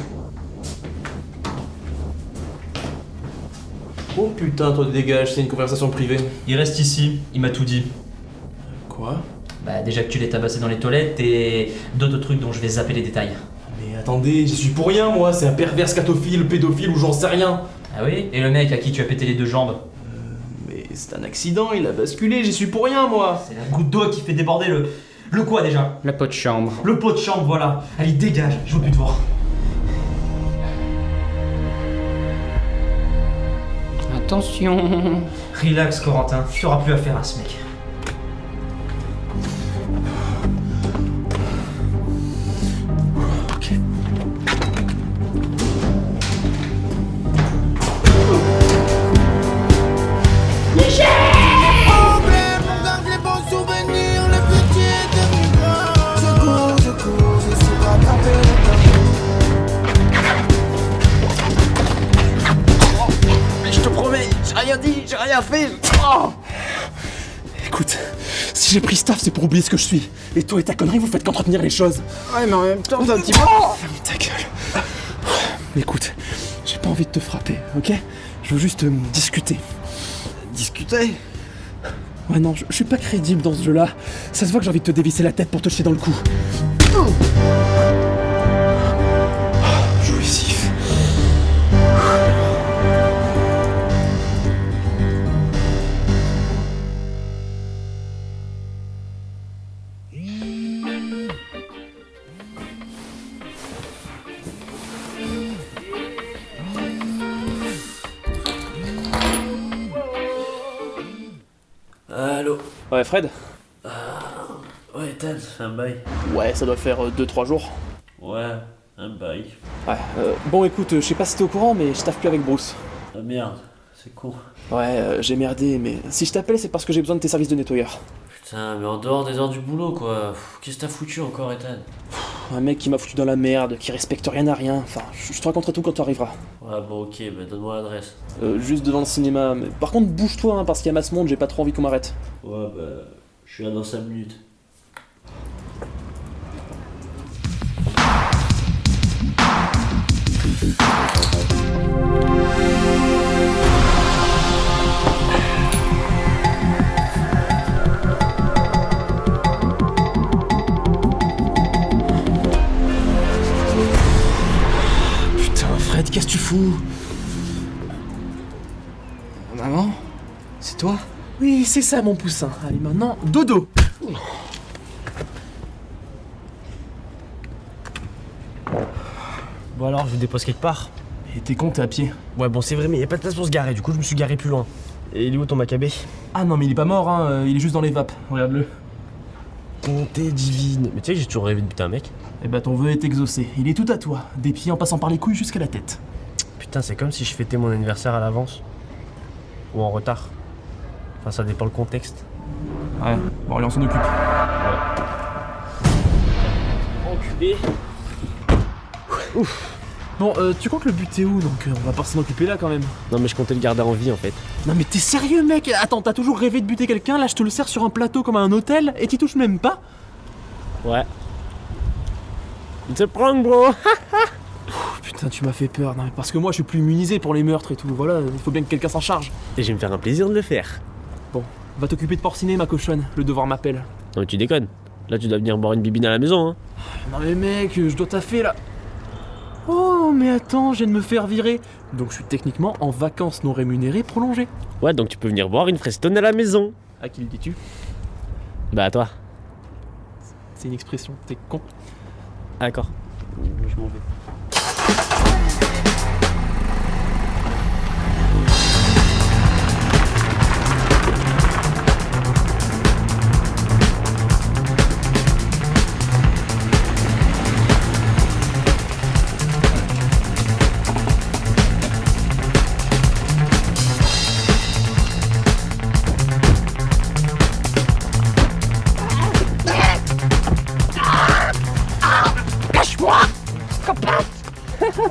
Oh putain, toi dégage, c'est une conversation privée. Il reste ici, il m'a tout dit. Quoi? Bah déjà que tu l'es tabassé dans les toilettes et d'autres trucs dont je vais zapper les détails. Mais attendez, j'y suis pour rien moi, c'est un pervers scatophile, pédophile ou j'en sais rien. Ah oui? Et le mec à qui tu as pété les 2 jambes? Mais c'est un accident, il a basculé, j'y suis pour rien moi. C'est la goutte d'eau qui fait déborder le quoi déjà? Le pot de chambre. Le pot de chambre, voilà. Allez, dégage, je veux plus te voir. Attention. Relax, Corentin, tu auras plus affaire à ce mec. Je te promets, j'ai rien dit, j'ai rien fait. Oh écoute, si j'ai pris staff, c'est pour oublier ce que je suis. Et toi et ta connerie, vous faites qu'entretenir les choses. Ouais, mais en même temps, t'as un petit peu... Ferme ta gueule. Écoute, j'ai pas envie de te frapper, ok? Je veux juste discuter. Discuter? Ouais, non, je suis pas crédible dans ce jeu-là. Ça se voit que j'ai envie de te dévisser la tête pour te chier dans le cou. Jouissif. Allô? Ouais, Fred? Ouais, Ethan, un bail. Ouais, ça doit faire 2-3 jours. Ouais, un bail. Ouais, bon écoute, je sais pas si t'es au courant, mais je taffe plus avec Bruce. Ah merde, c'est con. Ouais, j'ai merdé, mais si je t'appelle, c'est parce que j'ai besoin de tes services de nettoyeur. Putain, mais en dehors des heures du boulot, quoi. Qu'est-ce que t'as foutu encore, Ethan? Un mec qui m'a foutu dans la merde, qui respecte rien à rien. Enfin, je te raconterai tout quand tu arriveras. Ouais, bon, ok, bah donne-moi l'adresse. Juste devant le cinéma. Mais par contre, bouge-toi, hein, parce qu'il y a masse monde, j'ai pas trop envie qu'on m'arrête. Ouais, bah, je suis là dans 5 minutes. Putain, Fred, qu'est-ce que tu fous? Maman? C'est toi? Oui, c'est ça, mon poussin. Allez, maintenant, dodo. Bon alors, je vous dépose quelque part. Et t'es con, t'es à pied. Ouais, bon, c'est vrai, mais y a pas de place pour se garer, du coup, je me suis garé plus loin. Et il est où ton macabé? Ah non, mais il est pas mort, hein, il est juste dans les vapes. Regarde-le. Bonté divine. Mais tu sais que j'ai toujours rêvé de buter un mec. Eh bah, ton vœu est exaucé. Il est tout à toi. Des pieds en passant par les couilles jusqu'à la tête. Putain, c'est comme si je fêtais mon anniversaire à l'avance. Ou en retard. Enfin, ça dépend le contexte. Ouais, bon, allez, on s'en occupe. Enculé. Ouf. Bon, tu comptes le buter où, donc on va pas s'en occuper là quand même. Non mais je comptais le garder en vie en fait. Non mais t'es sérieux mec? Attends, t'as toujours rêvé de buter quelqu'un, là je te le sers sur un plateau comme à un hôtel et t'y touches même pas? Ouais. It's a prank bro. Putain, tu m'as fait peur, non mais parce que moi je suis plus immunisé pour les meurtres et tout, voilà, il faut bien que quelqu'un s'en charge. Et je vais me faire un plaisir de le faire. Bon, va t'occuper de porciner ma cochonne, le devoir m'appelle. Non mais tu déconnes. Là tu dois venir boire une bibine à la maison hein. Non mais mec, je dois taffer là. Oh mais attends, je viens de me faire virer. Donc je suis techniquement en vacances non rémunérées prolongées. Ouais donc tu peux venir boire une Frestone à la maison. À qui le dis-tu? Bah à toi. C'est une expression, t'es con. Ah d'accord. Je m'en vais.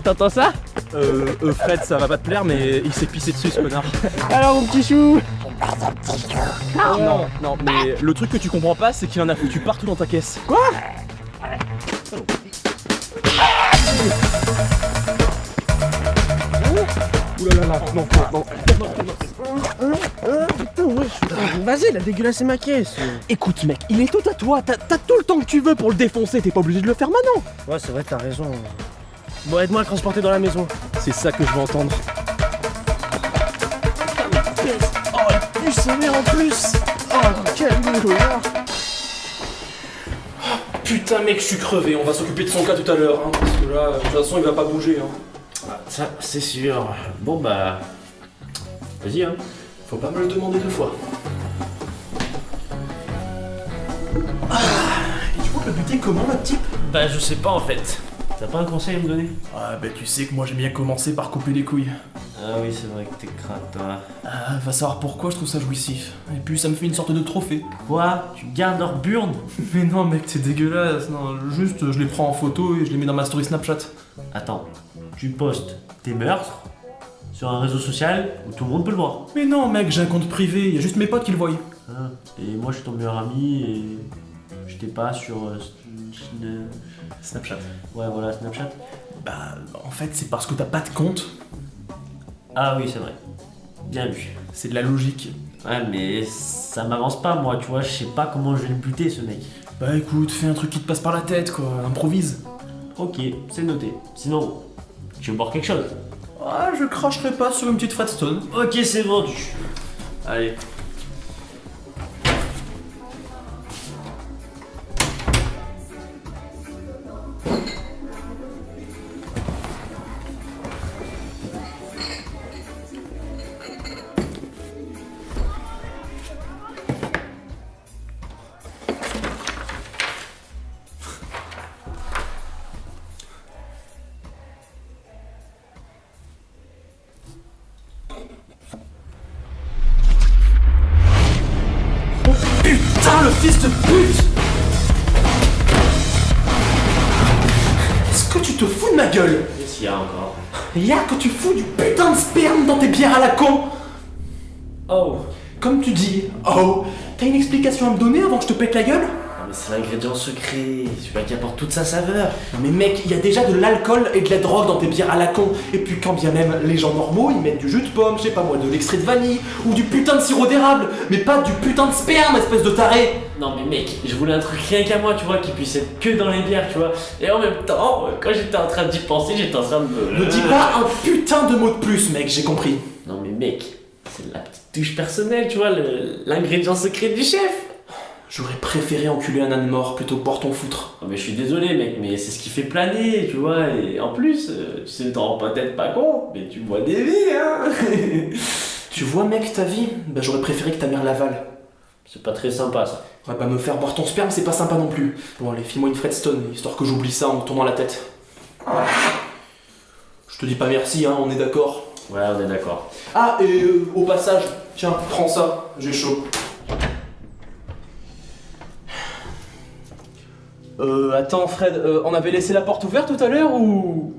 T'entends ça? Fred, ça va pas te plaire, mais il s'est pissé dessus ce connard. Alors mon petit chou. Non, mais le truc que tu comprends pas, c'est qu'il en a foutu partout dans ta caisse. Quoi? Oulala, non. Putain, wesh. Vas-y, la dégueulasse ma caisse. Écoute mec, il est tout à toi, t'as tout le temps que tu veux pour le défoncer, t'es pas obligé de le faire maintenant. Ouais, c'est vrai, t'as raison. Bon, aide-moi à le transporter dans la maison. C'est ça que je veux entendre. Oh, elle pue sa mère en plus. Oh, quel horreur. Putain mec, je suis crevé, on va s'occuper de son cas tout à l'heure, hein, parce que là, de toute façon, il va pas bouger. Hein. Ah, ça c'est sûr. Bon bah... Vas-y hein. Faut pas me le demander deux fois. Et tu comptes le buter comment, notre type? Bah je sais pas en fait. T'as pas un conseil à me donner? Ah bah tu sais que moi j'aime bien commencer par couper les couilles. Ah oui c'est vrai que t'es crade toi. Ah, va savoir pourquoi je trouve ça jouissif. Et puis ça me fait une sorte de trophée. Quoi? Tu gardes leur burne? Mais non mec, c'est dégueulasse. Non, juste je les prends en photo et je les mets dans ma story Snapchat. Attends, tu postes tes meurtres sur un réseau social où tout le monde peut le voir. Mais non mec, j'ai un compte privé, y a juste mes potes qui le voient. Ah, et moi je suis ton meilleur ami et je t'ai pas sur Snapchat. Ouais voilà, Snapchat. Bah en fait c'est parce que t'as pas de compte. Ah oui c'est vrai. Bien vu. C'est de la logique. Ouais mais ça m'avance pas moi, tu vois, je sais pas comment je vais le buter ce mec. Bah écoute, fais un truc qui te passe par la tête quoi, improvise. Ok, c'est noté. Sinon, tu veux boire quelque chose? Ah, je cracherai pas sur une petite Fredstone. Ok, c'est vendu. Allez. Putain, le fils de pute! Est-ce que tu te fous de ma gueule? Qu'est-ce qu'il y a encore? Y'a que tu fous du putain de sperme dans tes bières à la con! Oh. Comme tu dis, oh, t'as une explication à me donner avant que je te pète la gueule? Non mais c'est l'ingrédient secret, celui-là qui apporte toute sa saveur. Non mais mec, il y a déjà de l'alcool et de la drogue dans tes bières à la con. Et puis quand bien même les gens normaux, ils mettent du jus de pomme, je sais pas moi, de l'extrait de vanille, ou du putain de sirop d'érable, mais pas du putain de sperme, espèce de taré! Non mais mec, je voulais un truc rien qu'à moi, tu vois, qui puisse être que dans les bières, tu vois. Et en même temps, quand j'étais en train d'y penser, j'étais en train de me... Ne dis pas un putain de mot de plus, mec, j'ai compris. Non mais mec, c'est la petite touche personnelle, tu vois, l'ingrédient secret du chef. J'aurais préféré enculer un âne mort plutôt que boire ton foutre. Oh mais je suis désolé mec, mais c'est ce qui fait planer, tu vois, et en plus, tu sais, t'en rends peut-être pas compte, mais tu bois des vies, hein. Tu vois mec, ta vie, bah j'aurais préféré que ta mère l'avale. C'est pas très sympa ça. Ouais bah me faire boire ton sperme c'est pas sympa non plus. Bon allez, file-moi une Fredstone, histoire que j'oublie ça en me tournant la tête. Je te dis pas merci hein, on est d'accord. Ouais, on est d'accord. Ah et au passage, tiens, prends ça, j'ai chaud. Attends Fred, on avait laissé la porte ouverte tout à l'heure ou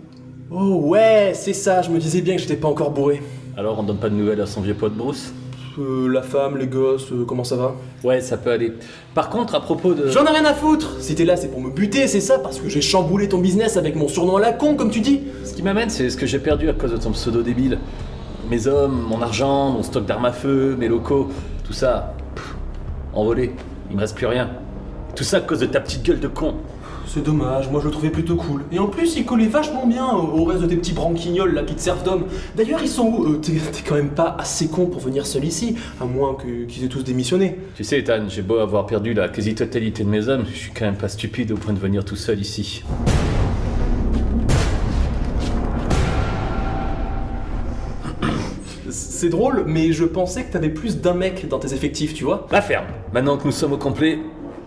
Oh ouais, c'est ça, je me disais bien que j'étais pas encore bourré. Alors, on donne pas de nouvelles à son vieux pote Bruce? La femme, les gosses, comment ça va? Ouais, ça peut aller. Par contre, à propos de... J'en ai rien à foutre! Si t'es là, c'est pour me buter, c'est ça, parce que j'ai chamboulé ton business avec mon surnom à la con, comme tu dis! Ce qui m'amène, c'est ce que j'ai perdu à cause de ton pseudo débile. Mes hommes, mon argent, mon stock d'armes à feu, mes locaux, tout ça, envolé. Il me reste plus rien. Et tout ça à cause de ta petite gueule de con. C'est dommage, moi je le trouvais plutôt cool. Et en plus, il collait vachement bien au reste de tes petits branquignoles là qui te servent d'homme. D'ailleurs, ils sont où? T'es quand même pas assez con pour venir seul ici, à moins qu'ils aient tous démissionné. Tu sais, Ethan, j'ai beau avoir perdu la quasi-totalité de mes hommes, je suis quand même pas stupide au point de venir tout seul ici. C'est drôle, mais je pensais que t'avais plus d'un mec dans tes effectifs, tu vois. La ferme. Maintenant que nous sommes au complet,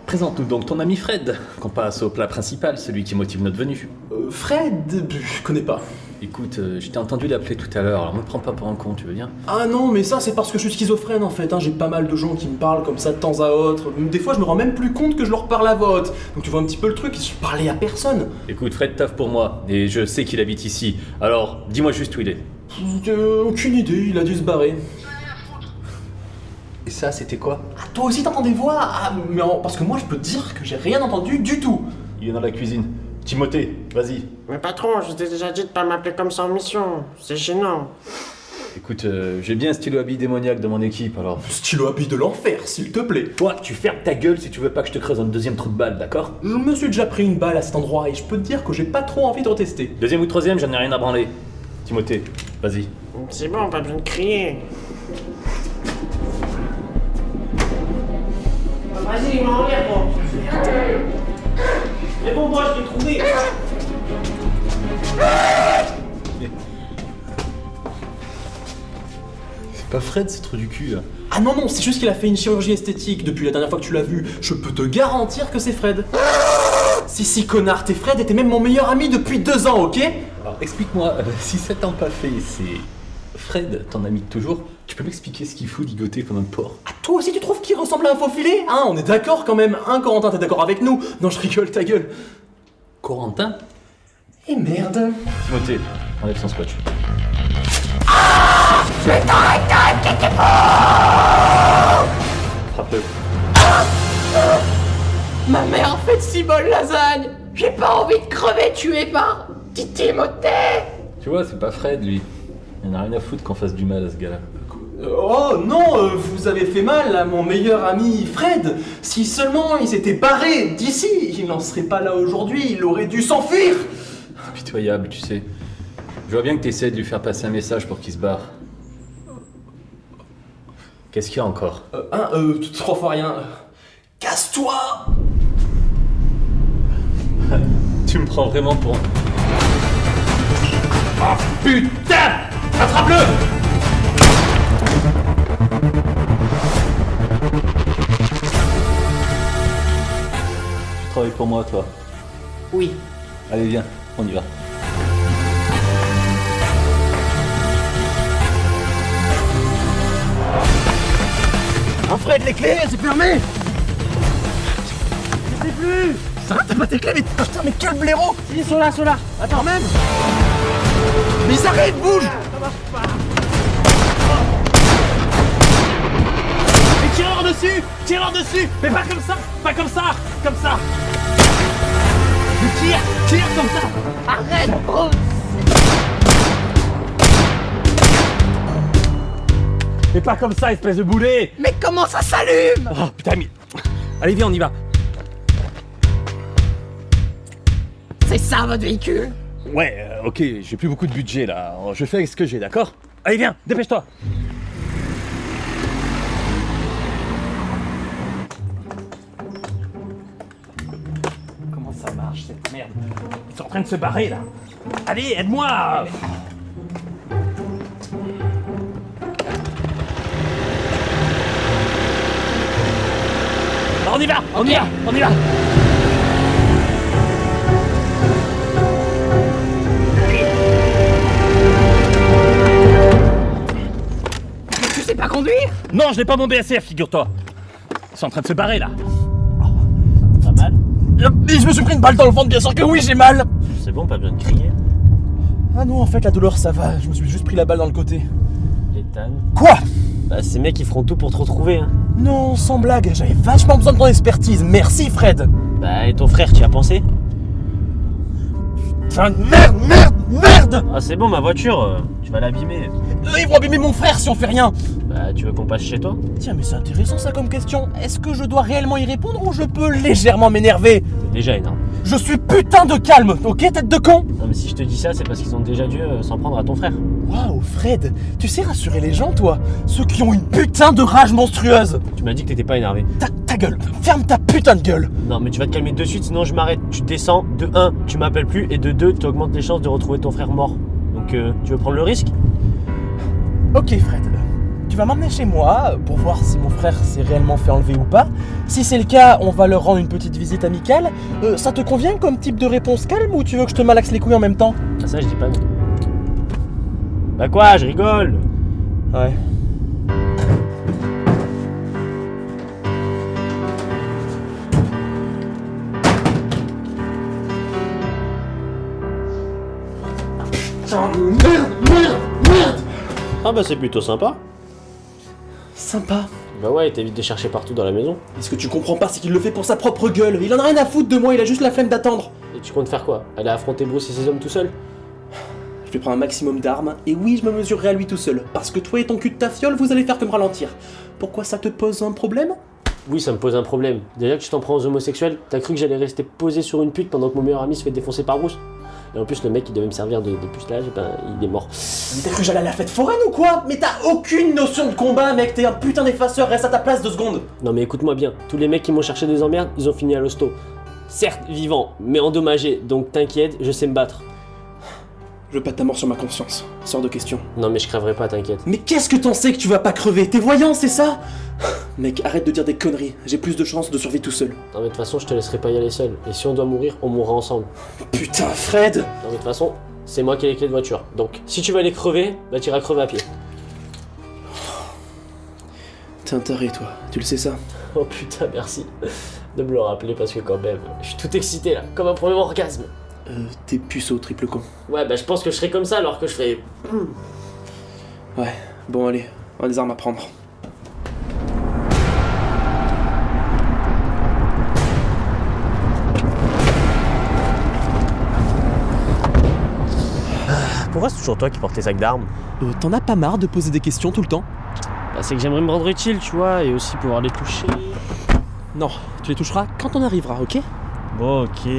présente-nous donc ton ami Fred, qu'on passe au plat principal, celui qui motive notre venue. Fred, je connais pas. Écoute, je t'ai entendu l'appeler tout à l'heure, alors me prends pas pour un con, tu veux bien? Ah non, mais ça c'est parce que je suis schizophrène en fait, hein. J'ai pas mal de gens qui me parlent comme ça de temps à autre. Des fois je me rends même plus compte que je leur parle à voix haute. Donc tu vois un petit peu le truc, je parlais à personne. Écoute, Fred taffe pour moi, et je sais qu'il habite ici, alors dis-moi juste où il est. Aucune idée, il a dû se barrer. Et ça, c'était quoi? Ah, toi aussi t'entends des voix? Ah, mais parce que moi je peux te dire que j'ai rien entendu du tout. Il est dans la cuisine. Timothée, vas-y. Mais patron, je t'ai déjà dit de pas m'appeler comme ça en mission. C'est gênant. Écoute, j'ai bien un stylo habille démoniaque dans mon équipe, alors... Stylo habille de l'enfer, s'il te plaît. Toi, tu fermes ta gueule si tu veux pas que je te creuse un deuxième trou de balle, d'accord? Je me suis déjà pris une balle à cet endroit et je peux te dire que j'ai pas trop envie de retester. Deuxième ou troisième, j'en ai rien à branler. Timothée, vas-y. C'est bon, pas besoin de crier. Vas-y, il m'a en l'air, bon. Mais bon, moi, je l'ai trouvé. C'est pas Fred, ce trou du cul, là. Ah non, non, c'est juste qu'il a fait une chirurgie esthétique depuis la dernière fois que tu l'as vu. Je peux te garantir que c'est Fred. Si, connard, t'es Fred et t'es même mon meilleur ami depuis 2 ans, ok? Alors, explique-moi, si ça t'a pas fait, c'est... Fred, ton ami de toujours, tu peux m'expliquer ce qu'il fout ligoter comme un porc? Ah, toi aussi tu trouves qu'il ressemble à un faux filet? Hein, on est d'accord quand même, hein, Corentin, t'es d'accord avec nous? Non, je rigole, ta gueule. Corentin? Eh merde. Timothée, enlève son scotch. Je t'arrête, Frappe-le. Ma mère fait de si bonne lasagne. J'ai pas envie de crever tué par Timothée. Tu vois, c'est pas Fred, lui. Il en a rien à foutre qu'on fasse du mal à ce gars-là. Oh non, vous avez fait mal à mon meilleur ami Fred. Si seulement il s'était barré d'ici, il n'en serait pas là aujourd'hui, il aurait dû s'enfuir. Pitoyable, tu sais. Je vois bien que t'essaies de lui faire passer un message pour qu'il se barre. Qu'est-ce qu'il y a encore? 3 fois rien. Casse-toi. Tu me prends vraiment pour... Oh putain! Attrape-le! Tu travailles pour moi, toi? Oui. Allez, viens, on y va. Fred, les clés, c'est fermé. Je sais plus. Ça, t'as pas tes clés, mais putain, mais quel blaireau. Ils sont là, Attends, même. Mais ils arrivent, bouge. Ça marche pas. Mais tire-leur dessus. Mais pas comme ça, comme ça. Mais tire comme ça. Arrête, Bruce. Mais pas comme ça, espèce de boulet. Mais comment ça s'allume? Oh putain, mais... Allez, viens, on y va. C'est ça, votre véhicule? Ouais, ok, j'ai plus beaucoup de budget, là. Je fais avec ce que j'ai, d'accord? Allez, viens, dépêche-toi. Comment ça marche, cette merde? Ils sont en train de se barrer, là. Allez, aide-moi. On y va. Tu sais pas conduire? Non, je n'ai pas mon BSR, figure-toi. Ils sont en train de se barrer, là. Pas mal? Mais je me suis pris une balle dans le ventre, bien sûr que oui, j'ai mal. C'est bon, pas besoin de crier. Ah non, en fait, la douleur, ça va. Je me suis juste pris la balle dans le côté. Ethan. Quoi? Bah, ces mecs, ils feront tout pour te retrouver, hein. Non, sans blague, j'avais vachement besoin de ton expertise. Merci, Fred. Bah, et ton frère, tu y as pensé? Putain, merde! Ah, c'est bon, ma voiture, tu vas l'abîmer. Ils vont abîmer mon frère si on fait rien. Bah, tu veux qu'on passe chez toi? Tiens, mais c'est intéressant ça comme question. Est-ce que je dois réellement y répondre ou je peux légèrement m'énerver? C'est déjà énorme. Je suis putain de calme, ok, tête de con? Non, mais si je te dis ça, c'est parce qu'ils ont déjà dû s'en prendre à ton frère. Waouh, Fred, tu sais rassurer les gens, toi? Ceux qui ont une putain de rage monstrueuse. Tu m'as dit que t'étais pas énervé. Ta gueule, ferme ta putain de gueule. Non, mais tu vas te calmer de suite, sinon je m'arrête. Tu descends, de 1, tu m'appelles plus, et de 2, tu augmentes les chances de retrouver ton frère mort. Donc, tu veux prendre le risque? Ok, Fred. Tu vas m'emmener chez moi pour voir si mon frère s'est réellement fait enlever ou pas. Si c'est le cas, on va leur rendre une petite visite amicale. Ça te convient comme type de réponse calme ou tu veux que je te malaxe les couilles en même temps? Ah, ça, je dis pas non. Bah quoi, je rigole. Ouais. Merde! Ah bah c'est plutôt sympa. Sympa. Bah ouais, t'évites de chercher partout dans la maison. Et ce que tu comprends pas, c'est qu'il le fait pour sa propre gueule. Il en a rien à foutre de moi, il a juste la flemme d'attendre. Et tu comptes faire quoi? Aller affronter Bruce et ses hommes tout seul? Je vais prendre un maximum d'armes, et oui, je me mesurerai à lui tout seul. Parce que toi et ton cul de ta fiole, vous allez faire que me ralentir. Pourquoi ça te pose un problème? Oui, ça me pose un problème. Déjà que tu t'en prends aux homosexuels, t'as cru que j'allais rester posé sur une pute pendant que mon meilleur ami se fait défoncer par Bruce? Et en plus, le mec qui devait me servir de pucelage, ben, il est mort. Mais t'as cru que j'allais à la fête foraine ou quoi? Mais t'as aucune notion de combat, mec, t'es un putain d'effaceur, reste à ta place 2 secondes. Non mais écoute-moi bien, tous les mecs qui m'ont cherché des emmerdes, ils ont fini à l'hosto. Certes, vivant, mais endommagé, donc t'inquiète, je sais me battre. Je veux pas ta mort sur ma conscience, sors de question. Non mais je crèverai pas, t'inquiète. Mais qu'est-ce que t'en sais que tu vas pas crever? T'es voyant, c'est ça? Mec, arrête de dire des conneries, j'ai plus de chances de survivre tout seul. Non mais de toute façon, je te laisserai pas y aller seul. Et si on doit mourir, on mourra ensemble. Putain, Fred! Non mais de toute façon, c'est moi qui ai les clés de voiture. Donc, si tu veux aller crever, bah t'iras crever à pied. T'es un taré, toi, tu le sais ça? Oh putain, merci de me le rappeler parce que quand même, je suis tout excité là, comme un premier orgasme. T'es puceau, triple con. Ouais, bah je pense que je serai comme ça alors que je ferai... Ouais, bon allez, on a des armes à prendre. Pourquoi c'est toujours toi qui portes tes sacs d'armes? T'en as pas marre de poser des questions tout le temps? Bah c'est que j'aimerais me rendre utile, tu vois, et aussi pouvoir les toucher. Non, tu les toucheras quand on arrivera, ok? Bon, ok.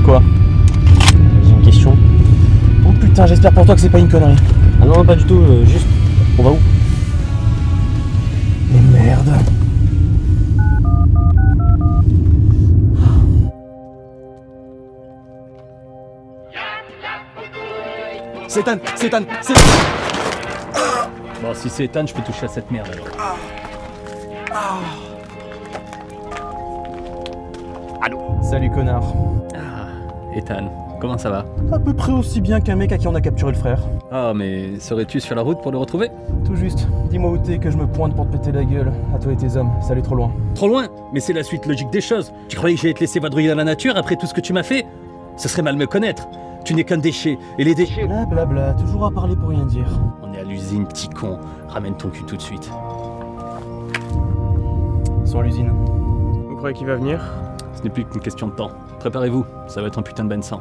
Quoi? J'ai une question. Oh putain, j'espère pour toi que c'est pas une connerie. Ah non, pas du tout, juste... On va où? Mais merde. C'est Ethan. Bon, si c'est Ethan, je peux toucher à cette merde alors. Allô? Salut connard. Ethan, comment ça va? À peu près aussi bien qu'un mec à qui on a capturé le frère. Ah, mais serais-tu sur la route pour le retrouver? Tout juste. Dis-moi où t'es que je me pointe pour te péter la gueule. À toi et tes hommes, ça allait trop loin. Trop loin? Mais c'est la suite logique des choses. Tu croyais que j'allais te laisser vadrouiller dans la nature après tout ce que tu m'as fait? Ce serait mal me connaître. Tu n'es qu'un déchet, et les déchets... Blablabla, toujours à parler pour rien dire. On est à l'usine, petit con. Ramène ton cul tout de suite. Ils sont à l'usine. Vous croyez qu'il va venir? Ce n'est plus qu'une question de temps. Préparez-vous, ça va être un putain de bain de sang.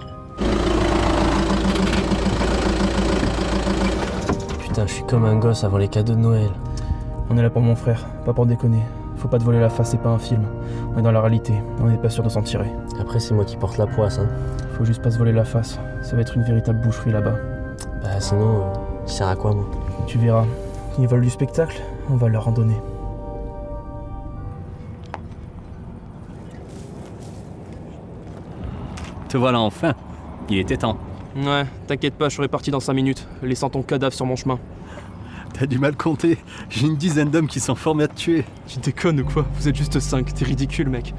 Putain, je suis comme un gosse avant les cadeaux de Noël. On est là pour mon frère, pas pour déconner. Faut pas te voler la face, c'est pas un film. On est dans la réalité, on n'est pas sûr de s'en tirer. Après, c'est moi qui porte la poisse, hein. Faut juste pas se voler la face, ça va être une véritable boucherie là-bas. Bah sinon, ça sert à quoi, moi? Tu verras. Ils veulent du spectacle, on va leur en donner. Te voilà enfin. Il était temps. Ouais, t'inquiète pas, je serai parti dans 5 minutes, laissant ton cadavre sur mon chemin. T'as du mal compté. J'ai une dizaine d'hommes qui sont formés à te tuer. Tu déconnes ou quoi? Vous êtes juste 5, t'es ridicule, mec.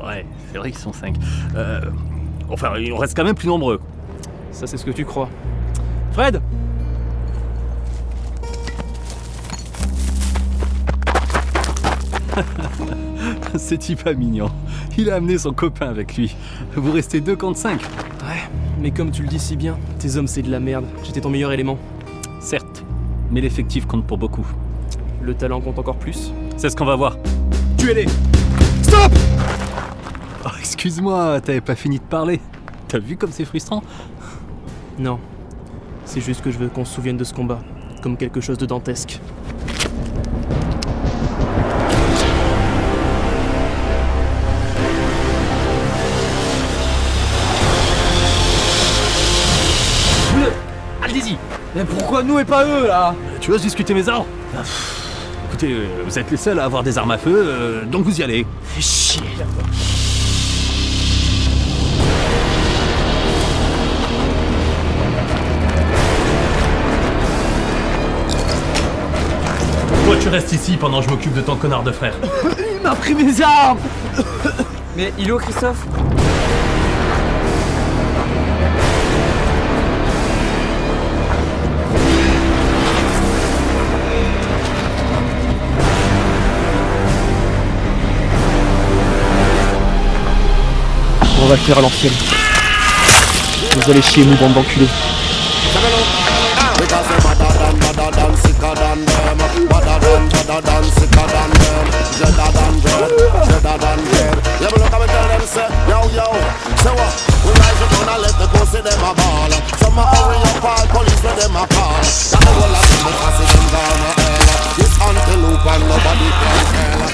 Ouais, c'est vrai qu'ils sont 5. Enfin, on reste quand même plus nombreux. Ça, c'est ce que tu crois. Fred! C'est type pas mignon. Il a amené son copain avec lui. Vous restez 2 contre 5. Ouais, mais comme tu le dis si bien, tes hommes c'est de la merde. J'étais ton meilleur élément. Certes, mais l'effectif compte pour beaucoup. Le talent compte encore plus. C'est ce qu'on va voir. Tuez-les! Stop! Oh, excuse-moi, t'avais pas fini de parler. T'as vu comme c'est frustrant? Non. C'est juste que je veux qu'on se souvienne de ce combat, comme quelque chose de dantesque. Allez-y! Mais pourquoi nous et pas eux, là? Tu oses discuter mes armes? Écoutez, vous êtes les seuls à avoir des armes à feu, donc vous y allez. Fais chier. Toi, tu restes ici pendant que je m'occupe de ton connard de frère. Il m'a pris mes armes! Mais il est où, Christophe? On va le faire à l'ancienne. Vous allez chier, nous, bande d'enculés.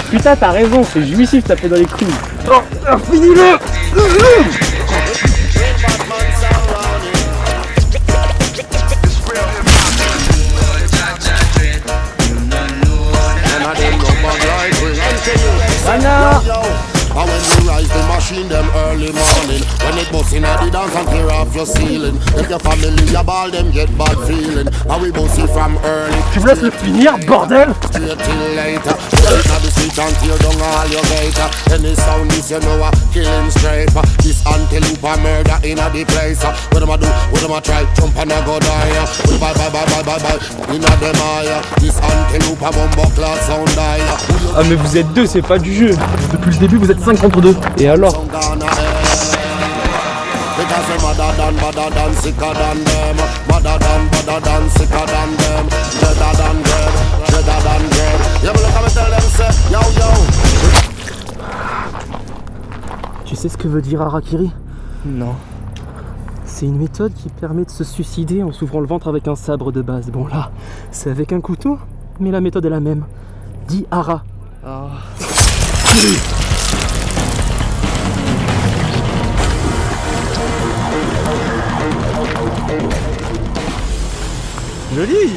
Putain, t'as raison, c'est jouissif taper dans les couilles. Oh, finis-le! Anna! And when you rise the machine them early morning, when it bust inna the dance and tear off your ceiling. If your family a ball them get bad feeling. And we bust it from early. Tu me laisses le finir, bordel! Straight till later. Inna the street and tear down all your gator. Any sound this you know a killing straight. This antelope a murder inna the place. What them a do? What them a try? Jump and a go die. Bye bye bye bye bye bye. Inna them eye. This antelope a bumbo class sound die. Ah mais vous êtes deux, c'est pas du jeu. Depuis le début vous êtes 5 contre 2. Et alors? Tu sais ce que veut dire Harakiri? Non. C'est une méthode qui permet de se suicider en s'ouvrant le ventre avec un sabre de base. Bon là, c'est avec un couteau, mais la méthode est la même. Dis Hara. Ah. Joli.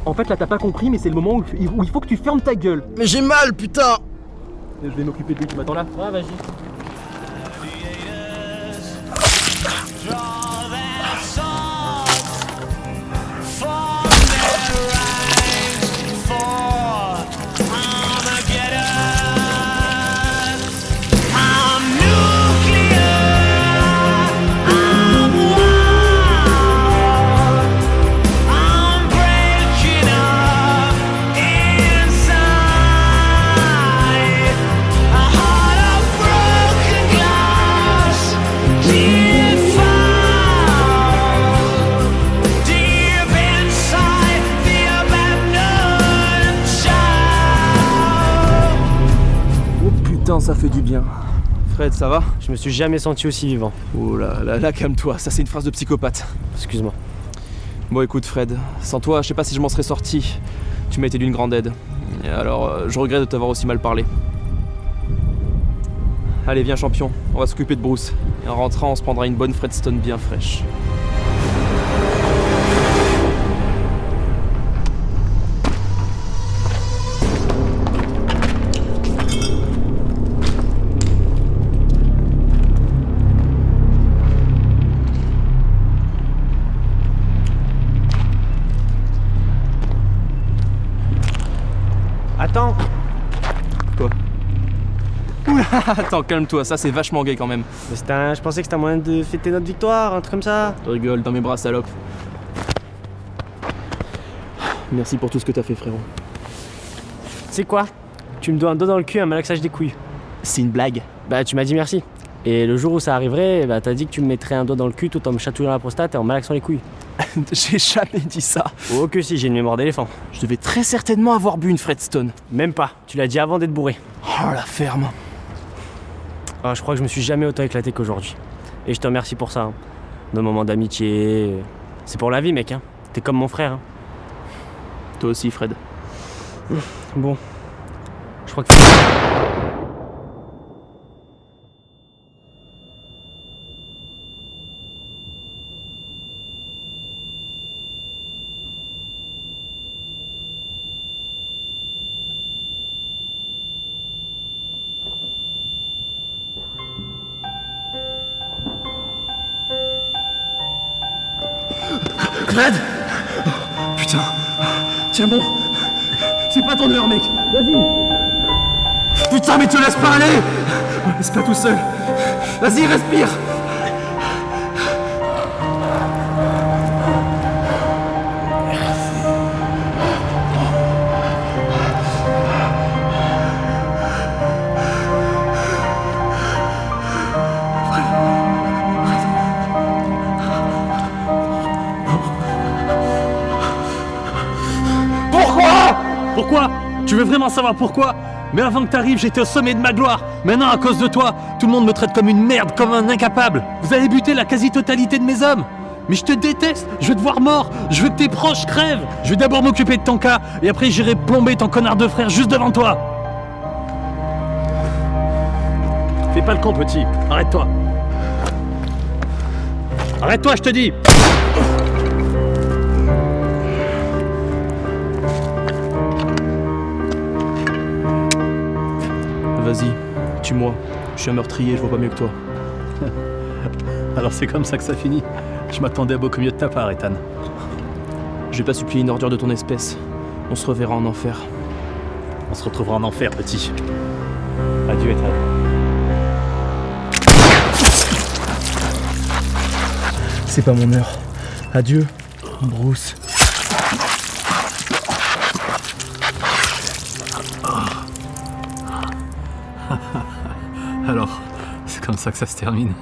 En fait là t'as pas compris, mais c'est le moment où il faut que tu fermes ta gueule. Mais j'ai mal, putain! Je vais m'occuper de lui, tu m'attends là? Ouais, vas-y. Ça fait du bien. Fred, ça va? Je me suis jamais senti aussi vivant. Oh là, calme-toi, ça c'est une phrase de psychopathe. Excuse-moi. Bon écoute Fred, sans toi, je sais pas si je m'en serais sorti. Tu m'as été d'une grande aide. Et alors, je regrette de t'avoir aussi mal parlé. Allez, viens champion, on va s'occuper de Bruce. Et en rentrant, on se prendra une bonne Fredstone bien fraîche. Oula, attends, calme-toi, ça c'est vachement gay quand même. Mais je pensais que c'était un moyen de fêter notre victoire, un truc comme ça. Je rigole, dans mes bras, salope. Merci pour tout ce que t'as fait, frérot. C'est quoi? Tu me dois un doigt dans le cul et un malaxage des couilles. C'est une blague. Bah tu m'as dit merci. Et le jour où ça arriverait, bah t'as dit que tu me mettrais un doigt dans le cul tout en me chatouillant la prostate et en malaxant les couilles. J'ai jamais dit ça. Oh que si, j'ai une mémoire d'éléphant. Je devais très certainement avoir bu une Fredstone. Même pas, tu l'as dit avant d'être bourré. Oh la ferme. Ah, je crois que je me suis jamais autant éclaté qu'aujourd'hui. Et je te remercie pour ça. Hein. Nos moments d'amitié, c'est pour la vie mec. Hein. T'es comme mon frère. Hein. Toi aussi Fred. Bon, je crois que... Fred! Putain! Tiens bon! C'est pas ton heure, mec! Vas-y! Putain, mais te laisse pas aller! Laisse pas tout seul! Vas-y, respire! Pourquoi? Tu veux vraiment savoir pourquoi? Mais avant que t'arrives, j'étais au sommet de ma gloire. Maintenant, à cause de toi, tout le monde me traite comme une merde, comme un incapable. Vous avez buté la quasi-totalité de mes hommes. Mais je te déteste, je veux te voir mort, je veux que tes proches crèvent. Je vais d'abord m'occuper de ton cas, et après j'irai plomber ton connard de frère juste devant toi. Fais pas le con, petit. Arrête-toi. Arrête-toi, je te dis. Vas-y, tue-moi. Je suis un meurtrier, je vois pas mieux que toi. Alors c'est comme ça que ça finit. Je m'attendais à beaucoup mieux de ta part, Ethan. Je vais pas supplier une ordure de ton espèce. On se reverra en enfer. On se retrouvera en enfer, petit. Adieu, Ethan. C'est pas mon heure. Adieu, Bruce. Alors, c'est comme ça que ça se termine.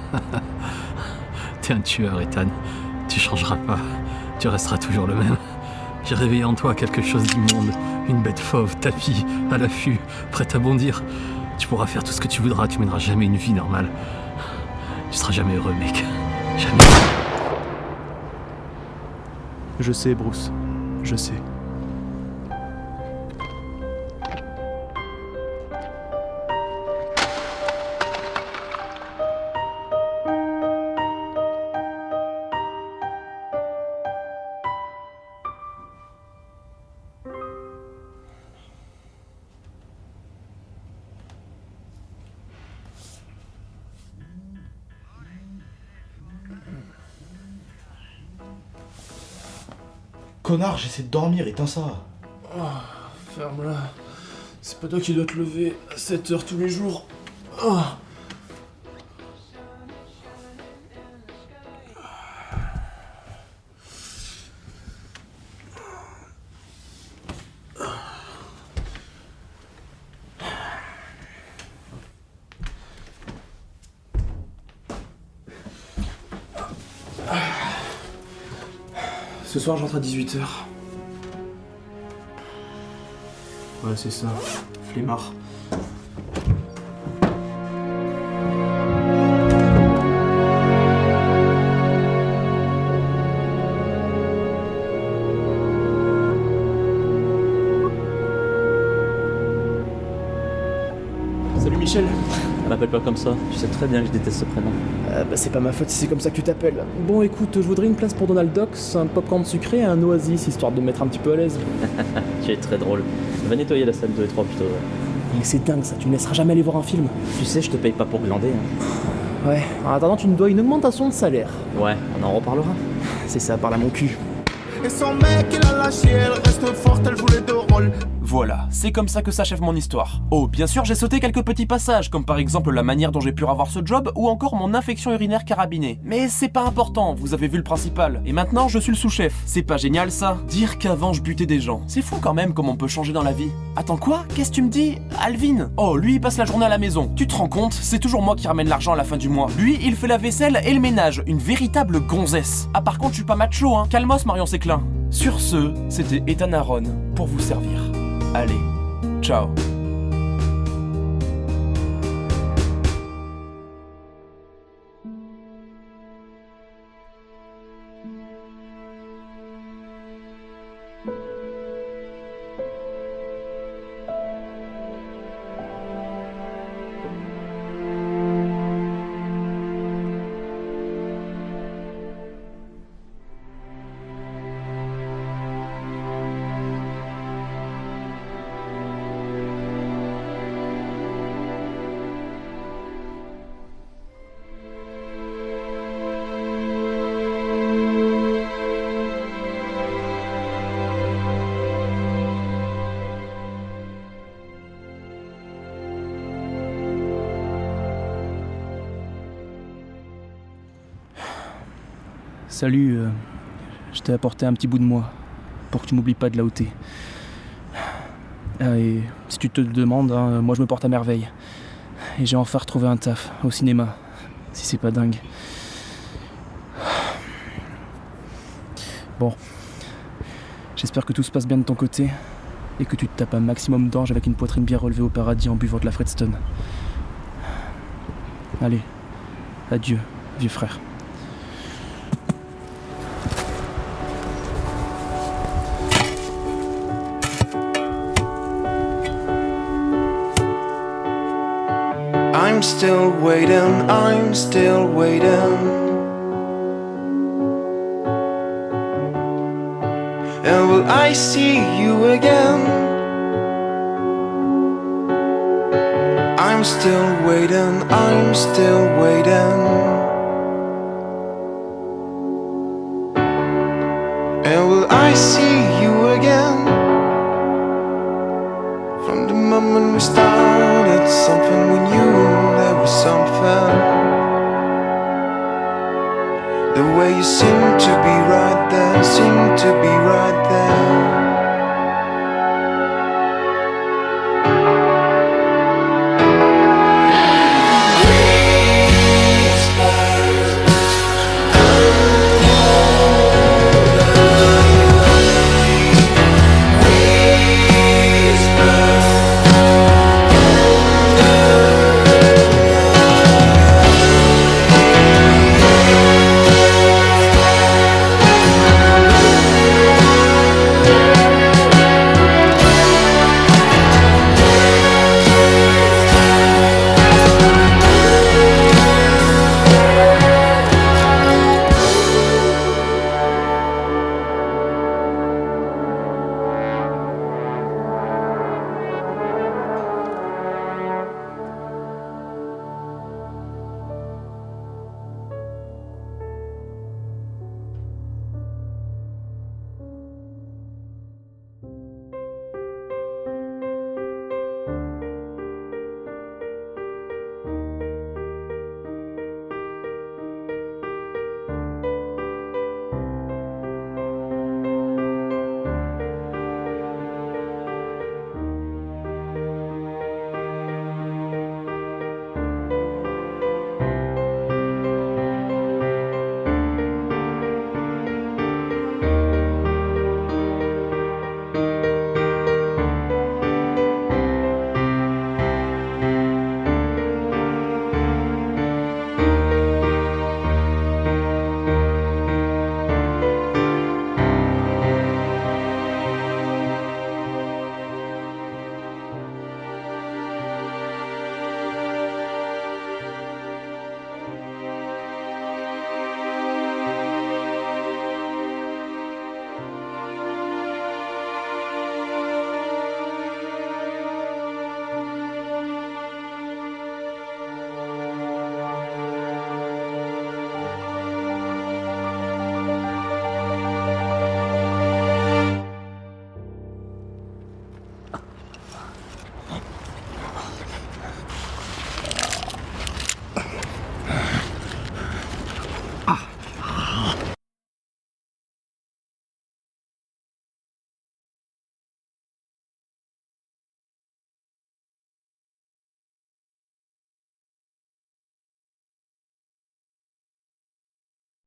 T'es un tueur, Ethan. Tu changeras pas. Tu resteras toujours le même. J'ai réveillé en toi quelque chose d'immonde. Une bête fauve, tapie, à l'affût, prête à bondir. Tu pourras faire tout ce que tu voudras, tu mèneras jamais une vie normale. Tu seras jamais heureux, mec. Jamais. Je sais, Bruce. Je sais. Connard, j'essaie de dormir, éteins ça. Oh, ferme-la. C'est pas toi qui dois te lever à 7h tous les jours. Oh. Ce soir, j'entre à 18h. Ouais, c'est ça. Flemmard. Salut Michel. M'appelle pas comme ça, tu sais très bien que je déteste ce prénom. Bah c'est pas ma faute si c'est comme ça que tu t'appelles. Bon écoute, je voudrais une place pour Donald Ducks, un popcorn sucré et un Oasis, histoire de me mettre un petit peu à l'aise. Tu es très drôle. Va nettoyer la salle 2 et 3 plutôt. Mais c'est dingue ça, tu ne laisseras jamais aller voir un film. Tu sais, je te paye pas pour glander. Hein. Ouais, en attendant tu me dois une augmentation de salaire. Ouais, on en reparlera. C'est ça, parle à mon cul. Et son mec il a lâché, elle reste forte, elle joue les deux rôles. Voilà, c'est comme ça que s'achève mon histoire. Oh, bien sûr, j'ai sauté quelques petits passages, comme par exemple la manière dont j'ai pu avoir ce job, ou encore mon infection urinaire carabinée. Mais c'est pas important, vous avez vu le principal. Et maintenant, je suis le sous-chef. C'est pas génial, ça? Dire qu'avant, je butais des gens. C'est fou quand même comme on peut changer dans la vie. Attends, quoi? Qu'est-ce que tu me dis? Alvin? Oh, lui, il passe la journée à la maison. Tu te rends compte? C'est toujours moi qui ramène l'argent à la fin du mois. Lui, il fait la vaisselle et le ménage. Une véritable gonzesse. Ah, par contre, je suis pas macho, hein. Calmos, Marion Séclin. Sur ce, c'était Ethan Aaron pour vous servir. Allez, ciao. Salut, je t'ai apporté un petit bout de moi, pour que tu m'oublies pas de là où t'es. Et si tu te le demandes, hein, moi je me porte à merveille. Et j'ai enfin retrouvé un taf, au cinéma, si c'est pas dingue. Bon, j'espère que tout se passe bien de ton côté, et que tu te tapes un maximum d'anges avec une poitrine bien relevée au paradis en buvant de la Fredstone. Allez, adieu, vieux frère. I'm still waiting, I'm still waiting. And will I see you again? I'm still waiting, I'm still waiting. And will I see you again? From the moment we started something we knew there was something. The way you sing